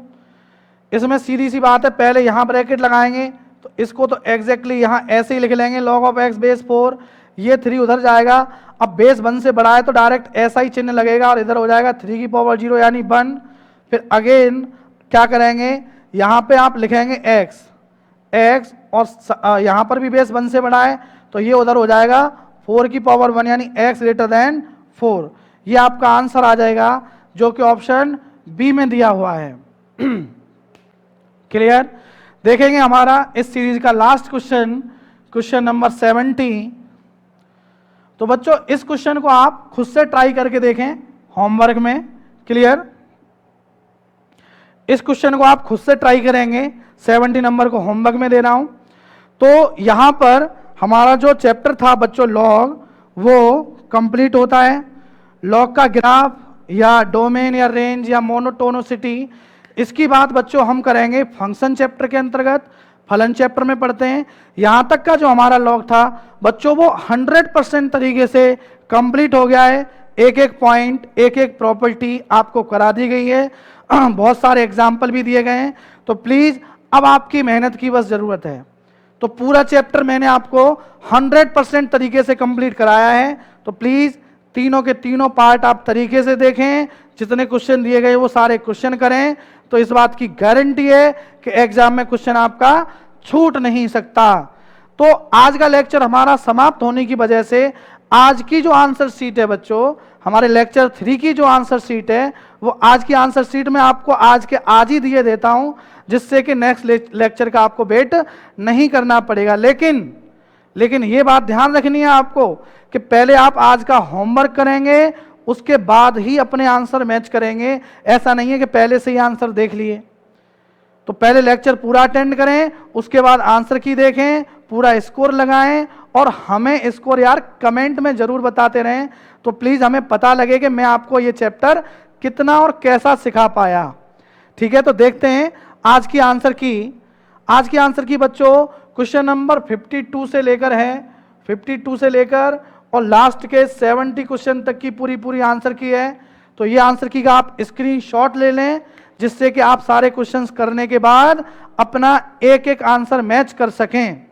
इसमें सीधी सी बात है, पहले यहां ब्रैकेट लगाएंगे, तो इसको तो एग्जैक्टली यहां ऐसे ही लिख लेंगे, log ऑफ x बेस 4, ये 3 उधर जाएगा। अब बेस 1 से बड़ा है तो डायरेक्ट ऐसा ही चिन्ह लगेगा और इधर हो जाएगा 3 की पावर 0 यानी 1। फिर अगेन क्या करेंगे, यहां पे आप लिखेंगे x और यहां पर भी बेस 1 से बड़ा है तो ये उधर हो जाएगा 4 की पावर 1 यानी x ग्रेटर देन 4। ये आपका आंसर आ जाएगा, जो कि ऑप्शन बी में दिया हुआ है। क्लियर। देखेंगे हमारा इस सीरीज का लास्ट क्वेश्चन, क्वेश्चन नंबर 70। तो बच्चों इस क्वेश्चन को आप खुद से ट्राई करके देखें होमवर्क में। क्लियर। इस क्वेश्चन को आप खुद से ट्राई करेंगे, 70 नंबर को होमवर्क में दे रहा हूं। तो यहां पर हमारा जो चैप्टर था बच्चों लॉग, वो कंप्लीट होता है। लॉग का ग्राफ या डोमेन या रेंज या मोनोटोनिसिटी, इसकी बात बच्चों हम करेंगे फंक्शन चैप्टर के अंतर्गत, फलन चैप्टर में पढ़ते हैं। यहां तक का जो हमारा लॉग था बच्चों वो 100% तरीके से कंप्लीट हो गया है। एक एक पॉइंट, एक एक प्रॉपर्टी आपको करा दी गई है, बहुत सारे एग्जाम्पल भी दिए गए हैं। तो प्लीज अब आपकी मेहनत की बस जरूरत है। तो पूरा चैप्टर मैंने आपको 100% तरीके से कंप्लीट कराया है। तो प्लीज तीनों के तीनों पार्ट आप तरीके से देखें, जितने क्वेश्चन दिए गए वो सारे क्वेश्चन करें, तो इस बात की गारंटी है कि एग्जाम में क्वेश्चन आपका छूट नहीं सकता। तो आज का लेक्चर हमारा समाप्त होने की वजह से आज की जो आंसर शीट है बच्चों, हमारे लेक्चर 3 की जो आंसर शीट है वो आज की आंसर शीट में आपको आज के आज ही दिए देता हूं, जिससे कि नेक्स्ट लेक्चर का आपको वेट नहीं करना पड़ेगा। लेकिन ये बात ध्यान रखनी है आपको कि पहले आप आज का होमवर्क करेंगे, उसके बाद ही अपने आंसर मैच करेंगे। ऐसा नहीं है कि पहले से ही आंसर देख लिए। तो पहले लेक्चर पूरा अटेंड करें, उसके बाद आंसर की देखें, पूरा स्कोर लगाएं और हमें स्कोर यार कमेंट में जरूर बताते रहें, तो प्लीज हमें पता लगे कि मैं आपको ये चैप्टर कितना और कैसा सिखा पाया। ठीक है, तो देखते हैं आज की आंसर की। आज की आंसर की बच्चों क्वेश्चन नंबर 52 से लेकर है, 52 से लेकर और लास्ट के 70 क्वेश्चन तक की पूरी आंसर की है। तो ये आंसर की का आप स्क्रीनशॉट ले लें, जिससे कि आप सारे क्वेश्चंस करने के बाद अपना एक एक आंसर मैच कर सकें।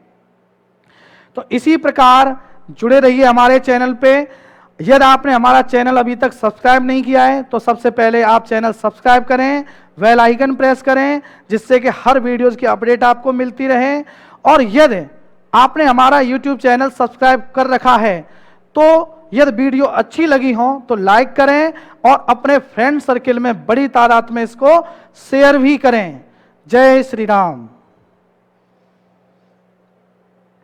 तो इसी प्रकार जुड़े रहिए हमारे चैनल पे। यदि आपने हमारा चैनल अभी तक सब्सक्राइब नहीं किया है तो सबसे पहले आप चैनल सब्सक्राइब करें, बेल आइकन प्रेस करें, जिससे कि हर वीडियोस की अपडेट आपको मिलती रहे। और यदि आपने हमारा YouTube चैनल सब्सक्राइब कर रखा है तो यदि वीडियो अच्छी लगी हो तो लाइक करें और अपने फ्रेंड सर्किल में बड़ी तादाद में इसको शेयर भी करें। जय श्री राम।